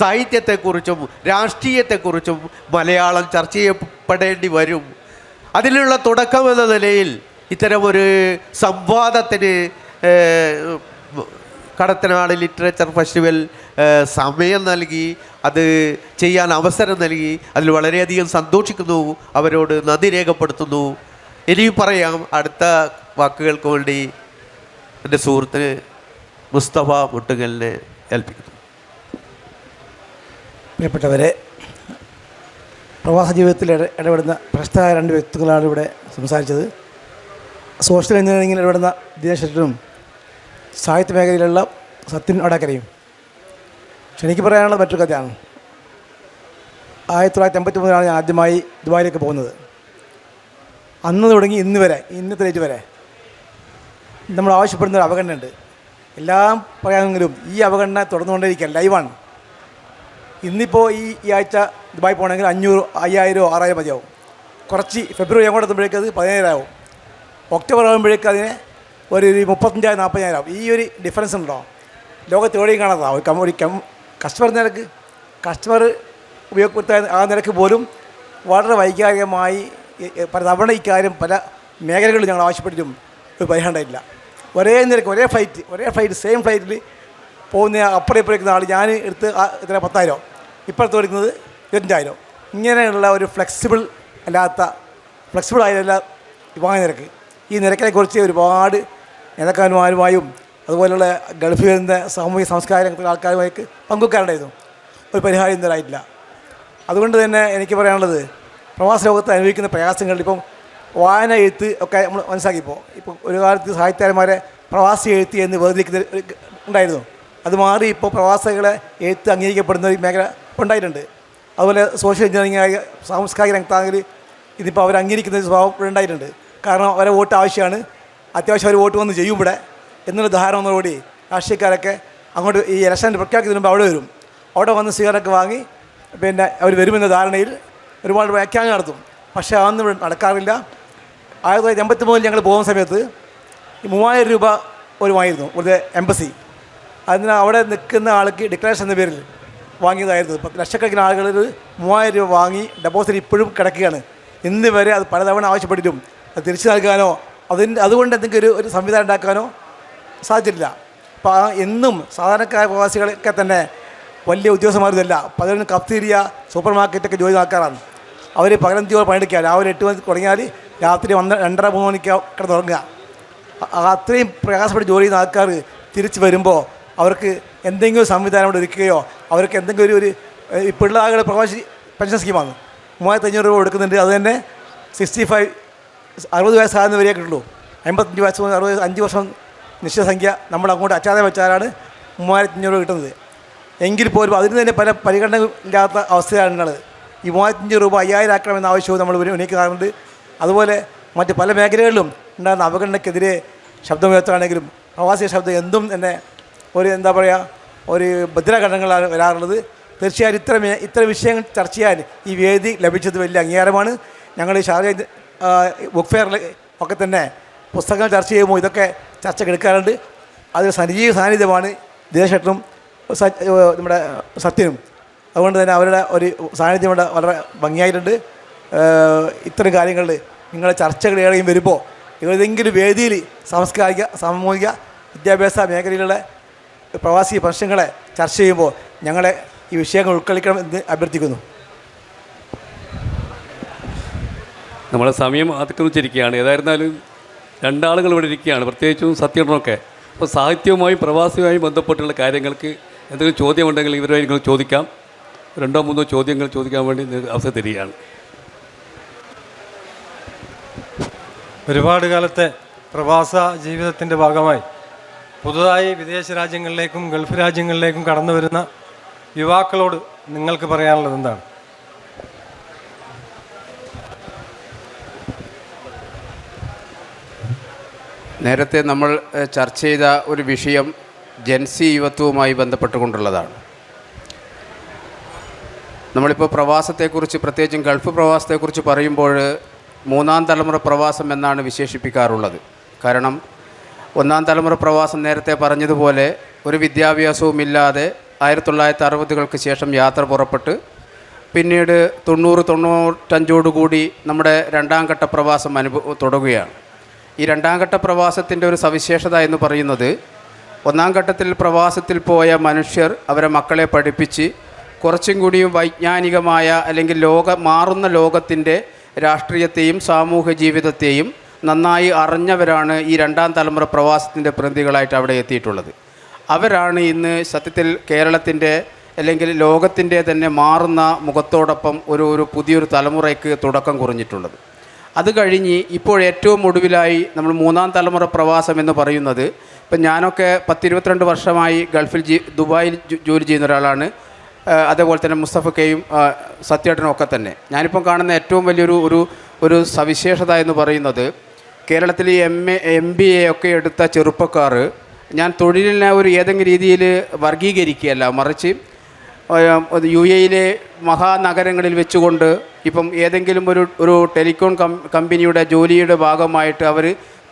സാഹിത്യത്തെക്കുറിച്ചും രാഷ്ട്രീയത്തെക്കുറിച്ചും മലയാളം ചർച്ച ചെയ്യപ്പെടേണ്ടി വരും. അതിനുള്ള തുടക്കമെന്ന നിലയിൽ ഇത്തരമൊരു സംവാദത്തിന് കടത്തനാട് ലിറ്ററേച്ചർ ഫെസ്റ്റിവൽ സമയം നൽകി, അത് ചെയ്യാൻ അവസരം നൽകി. അതിൽ വളരെയധികം സന്തോഷിക്കുന്നു, അവരോട് നന്ദി രേഖപ്പെടുത്തുന്നു. ഇനിയും പറയാം, അടുത്ത വാക്കുകൾക്ക് വേണ്ടി എൻ്റെ സുഹൃത്തിന് മുസ്തഫ മുട്ടുകലിനെ ഏൽപ്പിക്കുന്നു. പ്രിയപ്പെട്ടവരെ, പ്രവാസ ജീവിതത്തിൽ ഇടപെടുന്ന പ്രശസ്തരായ രണ്ട് വ്യക്തികളാണ് ഇവിടെ സംസാരിച്ചത്. സോഷ്യൽ എഞ്ചിനീയറിംഗിൽ ഇടപെടുന്ന ദിനേശനും സാഹിത്യ മേഖലയിലുള്ള സത്യൻ അടക്കരയും. പക്ഷെ എനിക്ക് പറയാനുള്ള മറ്റൊരു കഥയാണ്. 1983 ഞാൻ ആദ്യമായി ദുബായിലേക്ക് പോകുന്നത്. അന്ന് തുടങ്ങി ഇന്ന് വരെ, ഇന്നത്തെ ഡേറ്റ് വരെ നമ്മൾ ആവശ്യപ്പെടുന്ന ഒരു അവഗണനയുണ്ട്. എല്ലാം പറയാമെങ്കിലും ഈ അവഗണന തുടർന്നുകൊണ്ടേയിരിക്കുക, ലൈവാണ്. ഇന്നിപ്പോൾ ഈ ആഴ്ച ദുബായ് പോകണമെങ്കിൽ 500, 5000, 6000 മതിയാവും. കുറച്ച് ഫെബ്രുവരി അങ്ങോട്ട് എത്തുമ്പോഴേക്കും അത് 17,000 ആവും. ഒക്ടോബർ ആകുമ്പോഴേക്കും അതിന് ഒരു 35,000, 40,000 ആവും. ഈ ഒരു ഡിഫറൻസ് ഉണ്ടോ ലോകത്ത് എവിടെയും കാണാത്ത ഒരു കസ്റ്റമർ നിരക്ക്, കസ്റ്റമർ ഉപയോഗപ്പെടുത്താൻ ആ നിരക്ക് പോലും വളരെ വൈകാരികമായി പല തവണ ഇക്കാര്യം പല മേഖലകളിൽ ഞങ്ങൾ ആവശ്യപ്പെട്ടിട്ടും ഒരു പരിഹാരം ഉണ്ടായിട്ടില്ല. ഒരേ നിരക്ക്, ഒരേ ഫ്ലൈറ്റ് സെയിം ഫ്ലൈറ്റിൽ പോകുന്ന അപ്പുറം ഇപ്പുറേക്കുന്ന ആൾ ഞാൻ എടുത്ത് എത്ര 10,000, ഇപ്പോഴത്തെ എടുക്കുന്നത് 25,000. ഇങ്ങനെയുള്ള ഒരു ഫ്ലെക്സിബിൾ ആയതല്ല വിവാഹ നിരക്ക്. ഈ നിരക്കിനെക്കുറിച്ച് ഒരുപാട് നേതാക്കന്മാരുമായും അതുപോലെയുള്ള ഗൾഫിൽ നിന്ന് സാമൂഹിക സാംസ്കാരിക രംഗത്തുള്ള ആൾക്കാരുമായിട്ട് പങ്കുവെക്കാറുണ്ടായിരുന്നു. ഒരു പരിഹാരം ഇന്നലായിട്ടില്ല. അതുകൊണ്ട് തന്നെ എനിക്ക് പറയാനുള്ളത്, പ്രവാസ ലോകത്ത് അനുഭവിക്കുന്ന പ്രയാസങ്ങൾ ഇപ്പം വായന, എഴുത്ത് ഒക്കെ നമ്മൾ മനസ്സിലാക്കിയപ്പോൾ ഇപ്പോൾ ഒരു കാലത്ത് സാഹിത്യകാരന്മാരെ പ്രവാസി എഴുത്ത് എന്ന് വേർതിരിക്കുന്ന ഉണ്ടായിരുന്നു. അത് മാറി ഇപ്പോൾ പ്രവാസികളെ എഴുത്ത് അംഗീകരിക്കപ്പെടുന്ന ഒരു മേഖല ഉണ്ടായിട്ടുണ്ട്. അതുപോലെ സോഷ്യൽ എഞ്ചിനീയറിംഗ് ആയ സാംസ്കാരിക രംഗത്താണെങ്കിൽ ഇതിപ്പോൾ അവർ അംഗീകരിക്കുന്ന ഒരു സ്വഭാവം ഉണ്ടായിട്ടുണ്ട്. കാരണം അവരെ വോട്ട് ആവശ്യമാണ്, അത്യാവശ്യം അവർ വോട്ട് വന്ന് ചെയ്യും ഇവിടെ എന്നുള്ള ധാരണയോടുകൂടി രാഷ്ട്രീയക്കാരൊക്കെ അങ്ങോട്ട് ഈ ഇലക്ഷൻ പ്രഖ്യാപിക്കുന്നതിന് മുമ്പ് അവിടെ വരും. അവിടെ വന്ന് സ്വീകരണമൊക്കെ വാങ്ങി പിന്നെ അവർ വരുമെന്ന ധാരണയിൽ ഒരുപാട് വ്യാഖ്യാനം നടത്തും. പക്ഷേ അതൊന്നും ഇവിടെ നടക്കാറില്ല. 1983 ഞങ്ങൾ പോകുന്ന സമയത്ത് ഈ 3000 രൂപ ഒരു വാങ്ങിയിരുന്നു ഒരു എംബസി. അതിന് അവിടെ നിൽക്കുന്ന ആൾക്ക് ഡിക്ലറേഷൻ എന്ന പേരിൽ വാങ്ങിയതായിരുന്നു. ലക്ഷക്കണക്കിന് ആളുകൾ 3000 രൂപ വാങ്ങി ഡെപ്പോസിറ്റ് ഇപ്പോഴും കിടക്കുകയാണ്. ഇന്ന് വരെ അത് പലതവണ ആവശ്യപ്പെട്ടിട്ടും അത് തിരിച്ചു നൽകാനോ അതുകൊണ്ട് എന്തെങ്കിലും ഒരു സംവിധാനം ഉണ്ടാക്കാനോ സാധിച്ചിട്ടില്ല. അപ്പോൾ എന്നും സാധാരണക്കാരായ പ്രവാസികളൊക്കെ തന്നെ വലിയ ഉദ്യോഗസ്ഥന്മാരിതല്ല, പലരും കഫ്തീരിയ, സൂപ്പർ മാർക്കറ്റൊക്കെ ജോലി നോക്കാറാണ്. അവർ പകലന്തിയോടെ പണിയെടുക്കുക. രാവിലെ 8 മണിക്ക് തുടങ്ങിയാൽ രാത്രി 2:30, 3 മണിക്ക് കിടന്നുറങ്ങുക. അത്രയും പ്രയാസപ്പെട്ട് ജോലി ചെയ്യുന്ന ആൾക്കാർ തിരിച്ച് വരുമ്പോൾ അവർക്ക് എന്തെങ്കിലും സംവിധാനം ഇവിടെ ഒരുക്കുകയോ അവർക്ക് എന്തെങ്കിലും ഒരു പിള്ളേരുടെ പ്രവാസി പെൻഷൻ സ്കീമാണ് 3500 രൂപ കൊടുക്കുന്നുണ്ട്. അത് തന്നെ 65, 60 വയസ്സാകുന്ന വരെയേ കിട്ടുള്ളൂ. 55 വയസ്സ് 65 വർഷം നിശ്ചിത സംഖ്യ നമ്മൾ അങ്ങോട്ട് അച്ചാതെ വെച്ചാലാണ് 3500 രൂപ കിട്ടുന്നത്. എങ്കിൽ പോലും അതിന് തന്നെ പല പരിഗണന ഇല്ലാത്ത അവസ്ഥയാണുള്ളത്. ഈ 3500 രൂപ 5000 ആക്കണമെന്ന ആവശ്യവും നമ്മൾ ഉന്നയിക്കാറുണ്ട്. അതുപോലെ മറ്റ് പല മേഖലകളിലും ഉണ്ടാകുന്ന അവഗണനയ്ക്കെതിരെ ശബ്ദമുയർത്തുകയാണെങ്കിലും പ്രവാസി ശബ്ദം എന്തും തന്നെ ഒരു ഒരു ഭദ്രഘടനകളാണ് വരാറുള്ളത്. തീർച്ചയായും ഇത്തരം വിഷയങ്ങൾ ചർച്ച ചെയ്യാൻ ഈ വേദി ലഭിച്ചത് വലിയ അംഗീകാരമാണ്. ഞങ്ങൾ ഈ ഷാർജ ബുക്ക് ഫെയറിൽ ഒക്കെ തന്നെ പുസ്തകങ്ങൾ ചർച്ച ചെയ്യുമ്പോൾ ഇതൊക്കെ ചർച്ചയ്ക്ക് എടുക്കാറുണ്ട്. അത് സജീവ സാന്നിധ്യമാണ് ദിനേശേട്ടനും നമ്മുടെ സത്യനും. അതുകൊണ്ട് തന്നെ അവരുടെ ഒരു സാന്നിധ്യം ഇവിടെ വളരെ ഭംഗിയായിട്ടുണ്ട്. ഇത്തരം കാര്യങ്ങളിൽ നിങ്ങളെ ചർച്ചകൾ ഏറെയും വരുമ്പോൾ ഏതെങ്കിലും വേദിയിൽ സാംസ്കാരിക സാമൂഹിക വിദ്യാഭ്യാസ മേഖലയിലുള്ള പ്രവാസി പ്രശ്നങ്ങളെ ചർച്ച ചെയ്യുമ്പോൾ ഞങ്ങളെ ഈ വിഷയങ്ങൾ ഉൾക്കൊള്ളിക്കണം എന്ന് അഭ്യർത്ഥിക്കുന്നു. നമ്മുടെ സമയം അതിക്രമിച്ചിരിക്കുകയാണ്. ഏതായിരുന്നാലും രണ്ടാളുകൾ ഇവിടെ ഇരിക്കുകയാണ്, പ്രത്യേകിച്ചും സത്യനൊക്കെ. അപ്പോൾ സാഹിത്യവുമായും പ്രവാസിയുമായും ബന്ധപ്പെട്ടുള്ള കാര്യങ്ങൾക്ക് എന്തെങ്കിലും ചോദ്യമുണ്ടെങ്കിൽ ഇവരുമായി നിങ്ങൾ ചോദിക്കാം. 2-3 ചോദ്യങ്ങൾ ചോദിക്കാൻ വേണ്ടി അവസരം തരികയാണ്. ഒരുപാട് കാലത്തെ പ്രവാസ ജീവിതത്തിൻ്റെ ഭാഗമായി പുതുതായി വിദേശ രാജ്യങ്ങളിലേക്കും ഗൾഫ് രാജ്യങ്ങളിലേക്കും കടന്നു വരുന്ന യുവാക്കളോട് നിങ്ങൾക്ക് പറയാനുള്ളത് എന്താണ്? നേരത്തെ നമ്മൾ ചർച്ച ചെയ്ത ഒരു വിഷയം ജൻസി യുവത്വവുമായി ബന്ധപ്പെട്ടുകൊണ്ടുള്ളതാണ്. നമ്മളിപ്പോൾ പ്രവാസത്തെക്കുറിച്ച്, പ്രത്യേകിച്ചും ഗൾഫ് പ്രവാസത്തെക്കുറിച്ച് പറയുമ്പോൾ മൂന്നാം തലമുറ പ്രവാസം എന്നാണ് വിശേഷിപ്പിക്കാറുള്ളത്. കാരണം ഒന്നാം തലമുറ പ്രവാസം നേരത്തെ പറഞ്ഞതുപോലെ ഒരു വിദ്യാഭ്യാസവും ഇല്ലാതെ 1960-കൾക്ക് ശേഷം യാത്ര പുറപ്പെട്ട് പിന്നീട് 90-95 നമ്മുടെ രണ്ടാം ഘട്ട പ്രവാസം തുടങ്ങുകയാണ്. ഈ രണ്ടാം ഘട്ട പ്രവാസത്തിൻ്റെ ഒരു സവിശേഷത എന്ന് പറയുന്നത്, ഒന്നാം ഘട്ടത്തിൽ പ്രവാസത്തിൽ പോയ മനുഷ്യർ അവരെ മക്കളെ പഠിപ്പിച്ച് കുറച്ചും കൂടിയും വൈജ്ഞാനികമായ അല്ലെങ്കിൽ മാറുന്ന ലോകത്തിൻ്റെ രാഷ്ട്രീയത്തെയും സാമൂഹ്യ ജീവിതത്തെയും നന്നായി അറിഞ്ഞവരാണ് ഈ രണ്ടാം തലമുറ പ്രവാസത്തിൻ്റെ പ്രതിനിധികളായിട്ട് അവിടെ എത്തിയിട്ടുള്ളത്. അവരാണ് ഇന്ന് സത്യത്തിൽ കേരളത്തിൻ്റെ അല്ലെങ്കിൽ ലോകത്തിൻ്റെ തന്നെ മാറുന്ന മുഖത്തോടൊപ്പം ഒരു പുതിയൊരു തലമുറയ്ക്ക് തുടക്കം കുറിഞ്ഞിട്ടുള്ളത്. അത് കഴിഞ്ഞ് ഇപ്പോൾ ഏറ്റവും ഒടുവിലായി നമ്മൾ മൂന്നാം തലമുറ പ്രവാസം എന്ന് പറയുന്നത്, ഇപ്പം ഞാനൊക്കെ 10-22 വർഷമായി ഗൾഫിൽ ദുബായിൽ ജോലി ചെയ്യുന്ന ഒരാളാണ്. അതേപോലെ തന്നെ മുസ്തഫക്കയും സത്യേട്ടനും ഒക്കെ തന്നെ. ഞാനിപ്പം കാണുന്ന ഏറ്റവും വലിയൊരു സവിശേഷത എന്ന് പറയുന്നത്, കേരളത്തിൽ MBA ഒക്കെ എടുത്ത ചെറുപ്പക്കാർ, ഞാൻ തൊഴിലിനെ ഏതെങ്കിലും രീതിയിൽ വർഗീകരിക്കുകയല്ല, മറിച്ച് UAE മഹാനഗരങ്ങളിൽ വെച്ചുകൊണ്ട് ഇപ്പം ഏതെങ്കിലും ഒരു ടെലികോം കമ്പനിയുടെ ജോലിയുടെ ഭാഗമായിട്ട് അവർ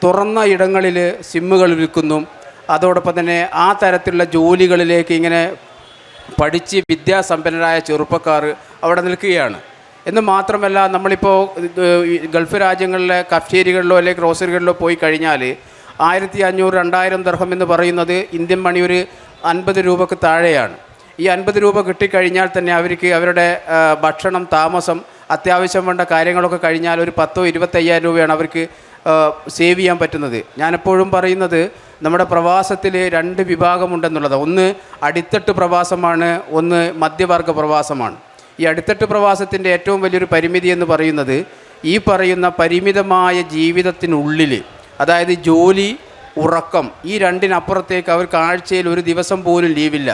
തുറന്ന ഇടങ്ങളിൽ സിമ്മുകൾ വിൽക്കുന്നു. അതോടൊപ്പം തന്നെ ആ തരത്തിലുള്ള ജോലികളിലേക്ക് ഇങ്ങനെ പഠിച്ച് വിദ്യാസമ്പന്നരായ ചെറുപ്പക്കാർ അവിടെ നിൽക്കുകയാണ്. എന്ന് മാത്രമല്ല, നമ്മളിപ്പോൾ ഗൾഫ് രാജ്യങ്ങളിലെ കഫ്റ്റേരികളിലോ അല്ലെങ്കിൽ ഗ്രോസറികളിലോ പോയി കഴിഞ്ഞാൽ 1500-2000 ദിർഹം എന്ന് പറയുന്നത് ഇന്ത്യൻ മണി ഒരു 50 രൂപക്ക് താഴെയാണ്. ഈ 50 രൂപ കിട്ടിക്കഴിഞ്ഞാൽ തന്നെ അവർക്ക് അവരുടെ ഭക്ഷണം, താമസം, അത്യാവശ്യം വേണ്ട കാര്യങ്ങളൊക്കെ കഴിഞ്ഞാൽ ഒരു 10,000-25,000 രൂപയാണ് അവർക്ക് സേവ് ചെയ്യാൻ പറ്റുന്നത്. ഞാനെപ്പോഴും പറയുന്നത്, നമ്മുടെ പ്രവാസത്തിൽ 2 വിഭാഗമുണ്ടെന്നുള്ളത്. ഒന്ന് അടിത്തട്ട് പ്രവാസമാണ്, ഒന്ന് മധ്യവർഗ പ്രവാസമാണ്. ഈ അടിത്തട്ട് പ്രവാസത്തിൻ്റെ ഏറ്റവും വലിയൊരു പരിമിതി എന്ന് പറയുന്നത്, ഈ പറയുന്ന പരിമിതമായ ജീവിതത്തിനുള്ളിൽ, അതായത് ജോലി, ഉറക്കം, ഈ രണ്ടിനപ്പുറത്തേക്ക് അവർക്ക് ആഴ്ചയിൽ ഒരു ദിവസം പോലും ലീവില്ല.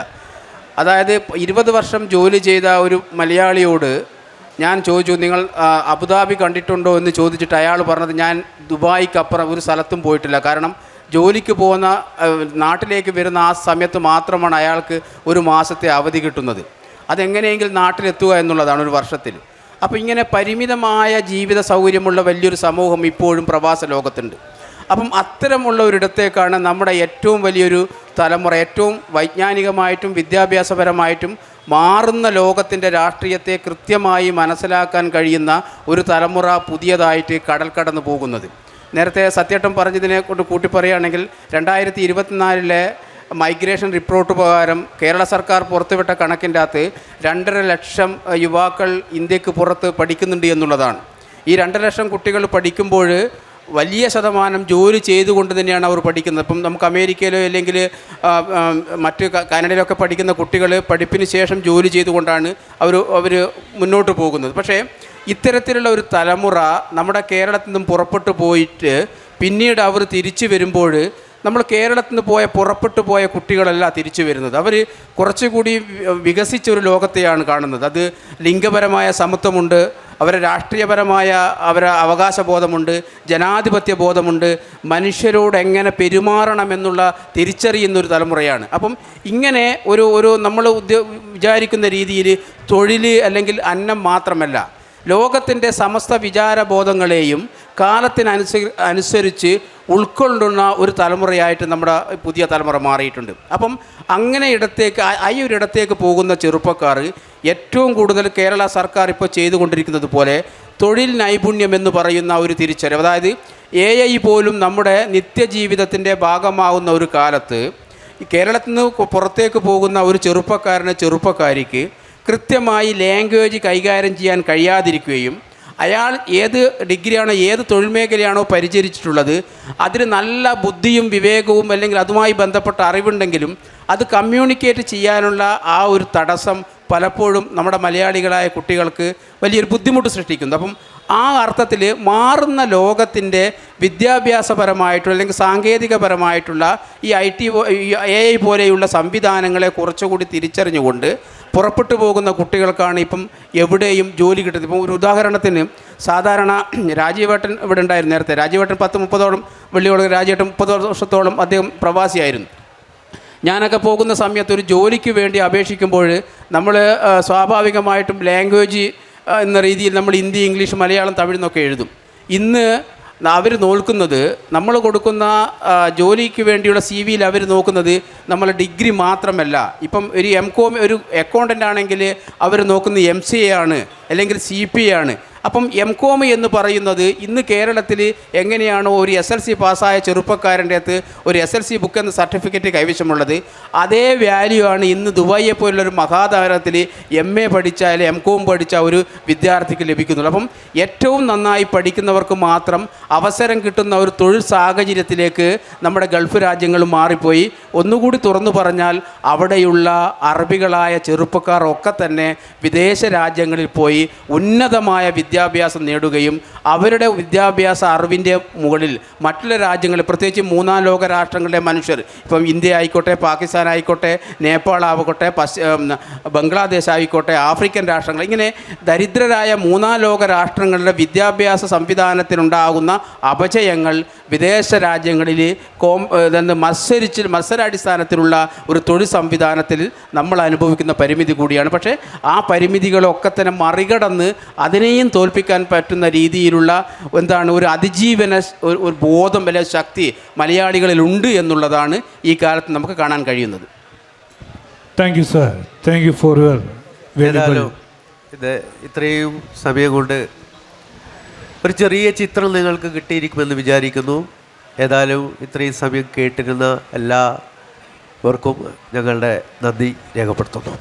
അതായത് 20 വർഷം ജോലി ചെയ്ത ഒരു മലയാളിയോട് ഞാൻ ചോദിച്ചു, നിങ്ങൾ അബുദാബി കണ്ടിട്ടുണ്ടോ എന്ന് ചോദിച്ചിട്ട് അയാൾ പറഞ്ഞത്, ഞാൻ ദുബായിക്കപ്പുറം ഒരു സ്ഥലത്തും പോയിട്ടില്ല. കാരണം ജോലിക്ക് പോകുന്ന നാട്ടിലേക്ക് വരുന്ന ആ സമയത്ത് മാത്രമാണ് അയാൾക്ക് ഒരു മാസത്തെ അവധി കിട്ടുന്നത്. അതെങ്ങനെയെങ്കിലും നാട്ടിലെത്തുക എന്നുള്ളതാണ് ഒരു വർഷത്തിൽ. അപ്പോൾ ഇങ്ങനെ പരിമിതമായ ജീവിത സൗകര്യമുള്ള വലിയൊരു സമൂഹം ഇപ്പോഴും പ്രവാസ ലോകത്തുണ്ട്. അപ്പം അത്തരമുള്ള ഒരിടത്തേക്കാണ് നമ്മുടെ ഏറ്റവും വലിയൊരു തലമുറ, ഏറ്റവും വൈജ്ഞാനികമായിട്ടും വിദ്യാഭ്യാസപരമായിട്ടും മാറുന്ന ലോകത്തിൻ്റെ രാഷ്ട്രീയത്തെ കൃത്യമായി മനസ്സിലാക്കാൻ കഴിയുന്ന ഒരു തലമുറ പുതിയതായിട്ട് കടൽ കടന്നു പോകുന്നത്. നേരത്തെ സത്യേട്ടൻ പറഞ്ഞതിനെ കൊണ്ട് കൂട്ടി പറയുകയാണെങ്കിൽ, 2024 മൈഗ്രേഷൻ റിപ്പോർട്ട് പ്രകാരം കേരള സർക്കാർ പുറത്തുവിട്ട കണക്കിൻ്റെ അകത്ത് 2.5 ലക്ഷം യുവാക്കൾ ഇന്ത്യക്ക് പുറത്ത് പഠിക്കുന്നുണ്ട് എന്നുള്ളതാണ്. ഈ 2 ലക്ഷം കുട്ടികൾ പഠിക്കുമ്പോൾ വലിയ ശതമാനം ജോലി ചെയ്തുകൊണ്ട് തന്നെയാണ് അവർ പഠിക്കുന്നത്. ഇപ്പം നമുക്ക് അമേരിക്കയിലോ അല്ലെങ്കിൽ മറ്റ് കാനഡയിലൊക്കെ പഠിക്കുന്ന കുട്ടികൾ പഠിപ്പിന് ശേഷം ജോലി ചെയ്തുകൊണ്ടാണ് അവർ മുന്നോട്ട് പോകുന്നത്. പക്ഷേ ഇത്തരത്തിലുള്ള ഒരു തലമുറ നമ്മുടെ കേരളത്തിൽ നിന്നും പുറപ്പെട്ടു പോയിട്ട് പിന്നീട് അവർ തിരിച്ചു വരുമ്പോൾ, നമ്മൾ കേരളത്തിൽ നിന്ന് പുറപ്പെട്ടു പോയ കുട്ടികളല്ല തിരിച്ചു വരുന്നത്. അവർ കുറച്ചുകൂടി വികസിച്ച ഒരു ലോകത്തെയാണ് കാണുന്നത്. അത് ലിംഗപരമായ സമത്വമുണ്ട്, അവരെ രാഷ്ട്രീയപരമായ അവരെ അവകാശബോധമുണ്ട്, ജനാധിപത്യ ബോധമുണ്ട്, മനുഷ്യരോട് എങ്ങനെ പെരുമാറണമെന്നുള്ള തിരിച്ചറിയുന്നൊരു തലമുറയാണ്. അപ്പം ഇങ്ങനെ ഒരു നമ്മൾ വിചാരിക്കുന്ന രീതിയിൽ തൊഴിൽ അല്ലെങ്കിൽ അന്നം മാത്രമല്ല, ലോകത്തിൻ്റെ സമസ്ത വിചാരബോധങ്ങളെയും കാലത്തിനനുസരിച്ച് ഉൾക്കൊള്ളുന്ന ഒരു തലമുറയായിട്ട് നമ്മുടെ പുതിയ തലമുറ മാറിയിട്ടുണ്ട്. അപ്പം അങ്ങനെ ഒരിടത്തേക്ക് പോകുന്ന ചെറുപ്പക്കാർ ഏറ്റവും കൂടുതൽ കേരള സർക്കാർ ഇപ്പോൾ ചെയ്തുകൊണ്ടിരിക്കുന്നത് പോലെ തൊഴിൽ നൈപുണ്യം എന്ന് പറയുന്ന ഒരു തിരിച്ചറിവ്, അതായത് AI പോലും നമ്മുടെ നിത്യജീവിതത്തിൻ്റെ ഭാഗമാവുന്ന ഒരു കാലത്ത് കേരളത്തിൽ നിന്ന് പുറത്തേക്ക് പോകുന്ന ഒരു ചെറുപ്പക്കാരിക്ക് കൃത്യമായി ലാംഗ്വേജ് കൈകാര്യം ചെയ്യാൻ കഴിയാതിരിക്കുകയും, അയാൾ ഏത് ഡിഗ്രിയാണോ ഏത് തൊഴിൽ മേഖലയാണോ പരിചരിച്ചിട്ടുള്ളത് അതിന് നല്ല ബുദ്ധിയും വിവേകവും അല്ലെങ്കിൽ അതുമായി ബന്ധപ്പെട്ട അറിവുണ്ടെങ്കിലും അത് കമ്മ്യൂണിക്കേറ്റ് ചെയ്യാനുള്ള ആ ഒരു തടസ്സം പലപ്പോഴും നമ്മുടെ മലയാളികളായ കുട്ടികൾക്ക് വലിയൊരു ബുദ്ധിമുട്ട് സൃഷ്ടിക്കുന്നു. അപ്പം ആ അർത്ഥത്തിൽ മാറുന്ന ലോകത്തിൻ്റെ വിദ്യാഭ്യാസപരമായിട്ടുള്ള അല്ലെങ്കിൽ സാങ്കേതികപരമായിട്ടുള്ള ഈ AI പോലെയുള്ള സംവിധാനങ്ങളെ കുറച്ചുകൂടി തിരിച്ചറിഞ്ഞുകൊണ്ട് പുറപ്പെട്ടു പോകുന്ന കുട്ടികൾക്കാണ് ഇപ്പം എവിടെയും ജോലി കിട്ടുന്നത്. ഇപ്പം ഒരു ഉദാഹരണത്തിന് സാധാരണ രാജീവേട്ടൻ ഇവിടെ ഉണ്ടായിരുന്നു നേരത്തെ. രാജീവേട്ടൻ 10-30 വെള്ളിയോളം, രാജേട്ടൻ 30 വർഷത്തോളം അദ്ദേഹം പ്രവാസിയായിരുന്നു. ഞാനൊക്കെ പോകുന്ന സമയത്ത് ഒരു ജോലിക്ക് വേണ്ടി അപേക്ഷിക്കുമ്പോൾ നമ്മൾ സ്വാഭാവികമായിട്ടും ലാംഗ്വേജ് എന്ന രീതിയിൽ നമ്മൾ ഹിന്ദി, ഇംഗ്ലീഷ്, മലയാളം, തമിഴ് എന്നൊക്കെ എഴുതും. ഇന്ന് അവർ നോക്കുന്നത്, നമ്മൾ കൊടുക്കുന്ന ജോലിക്ക് വേണ്ടിയുള്ള CV-യിൽ അവർ നോക്കുന്നത് നമ്മളെ ഡിഗ്രി മാത്രമല്ല. ഇപ്പം ഒരു MCOM ഒരു അക്കൗണ്ടൻ്റ് ആണെങ്കിൽ അവർ നോക്കുന്നത് MCA ആണ്, അല്ലെങ്കിൽ CPA ആണ്. അപ്പം MCOM എന്ന് പറയുന്നത് ഇന്ന് കേരളത്തിൽ എങ്ങനെയാണോ ഒരു SLC പാസ്സായ ചെറുപ്പക്കാരൻ്റെ അകത്ത് ഒരു SLC ബുക്ക് എന്ന സർട്ടിഫിക്കറ്റ് കൈവശമുള്ളത്, അതേ വാല്യൂ ആണ് ഇന്ന് ദുബായിയെ പോലുള്ളൊരു മഹാനഗരത്തിൽ MA പഠിച്ച അല്ലെങ്കിൽ MCOM പഠിച്ച ഒരു വിദ്യാർത്ഥിക്ക് ലഭിക്കുന്നുള്ളൂ. അപ്പം ഏറ്റവും നന്നായി പഠിക്കുന്നവർക്ക് മാത്രം അവസരം കിട്ടുന്ന ഒരു തൊഴിൽ സാഹചര്യത്തിലേക്ക് നമ്മുടെ ഗൾഫ് രാജ്യങ്ങൾ മാറിപ്പോയി. ഒന്നുകൂടി തുറന്നു പറഞ്ഞാൽ അവിടെയുള്ള അറബികളായ ചെറുപ്പക്കാർ ഒക്കെ തന്നെ വിദേശ രാജ്യങ്ങളിൽ പോയി ഉന്നതമായ വിദ്യാഭ്യാസം നേടുകയും അവരുടെ വിദ്യാഭ്യാസ അറിവിൻ്റെ മുകളിൽ മറ്റുള്ള രാജ്യങ്ങളിൽ, പ്രത്യേകിച്ച് 3-ാം ലോക രാഷ്ട്രങ്ങളിലെ മനുഷ്യർ, ഇപ്പം ഇന്ത്യ ആയിക്കോട്ടെ, പാകിസ്ഥാൻ ആയിക്കോട്ടെ, നേപ്പാൾ ആവട്ടെ, ബംഗ്ലാദേശ് ആയിക്കോട്ടെ, ആഫ്രിക്കൻ രാഷ്ട്രങ്ങൾ, ഇങ്ങനെ ദരിദ്രരായ 3-ാം ലോക രാഷ്ട്രങ്ങളുടെ വിദ്യാഭ്യാസ സംവിധാനത്തിനുണ്ടാകുന്ന അപജയങ്ങൾ വിദേശ രാജ്യങ്ങളിൽ മത്സരാടിസ്ഥാനത്തിലുള്ള ഒരു തൊഴിൽ സംവിധാനത്തിൽ നമ്മൾ അനുഭവിക്കുന്ന പരിമിതി കൂടിയാണ്. പക്ഷേ ആ പരിമിതികളൊക്കെ തന്നെ മറികടന്ന് അതിനെയും തോൽപ്പിക്കാൻ പറ്റുന്ന രീതിയിലുള്ള ഒരു അതിജീവന ഒരു ബോധം, വലിയ ശക്തി മലയാളികളിലുണ്ട് എന്നുള്ളതാണ് ഈ കാലത്ത് നമുക്ക് കാണാൻ കഴിയുന്നത്. Thank you sir, thank you for your ഏതായാലും ഇത് ഇത്രയും സമയം കൊണ്ട് ഒരു ചെറിയ ചിത്രം നിങ്ങൾക്ക് കിട്ടിയിരിക്കുമെന്ന് വിചാരിക്കുന്നു. ഏതായാലും ഇത്രയും സമയം കേട്ടിരുന്ന എല്ലാവർക്കും ഞങ്ങളുടെ നന്ദി രേഖപ്പെടുത്തുന്നു.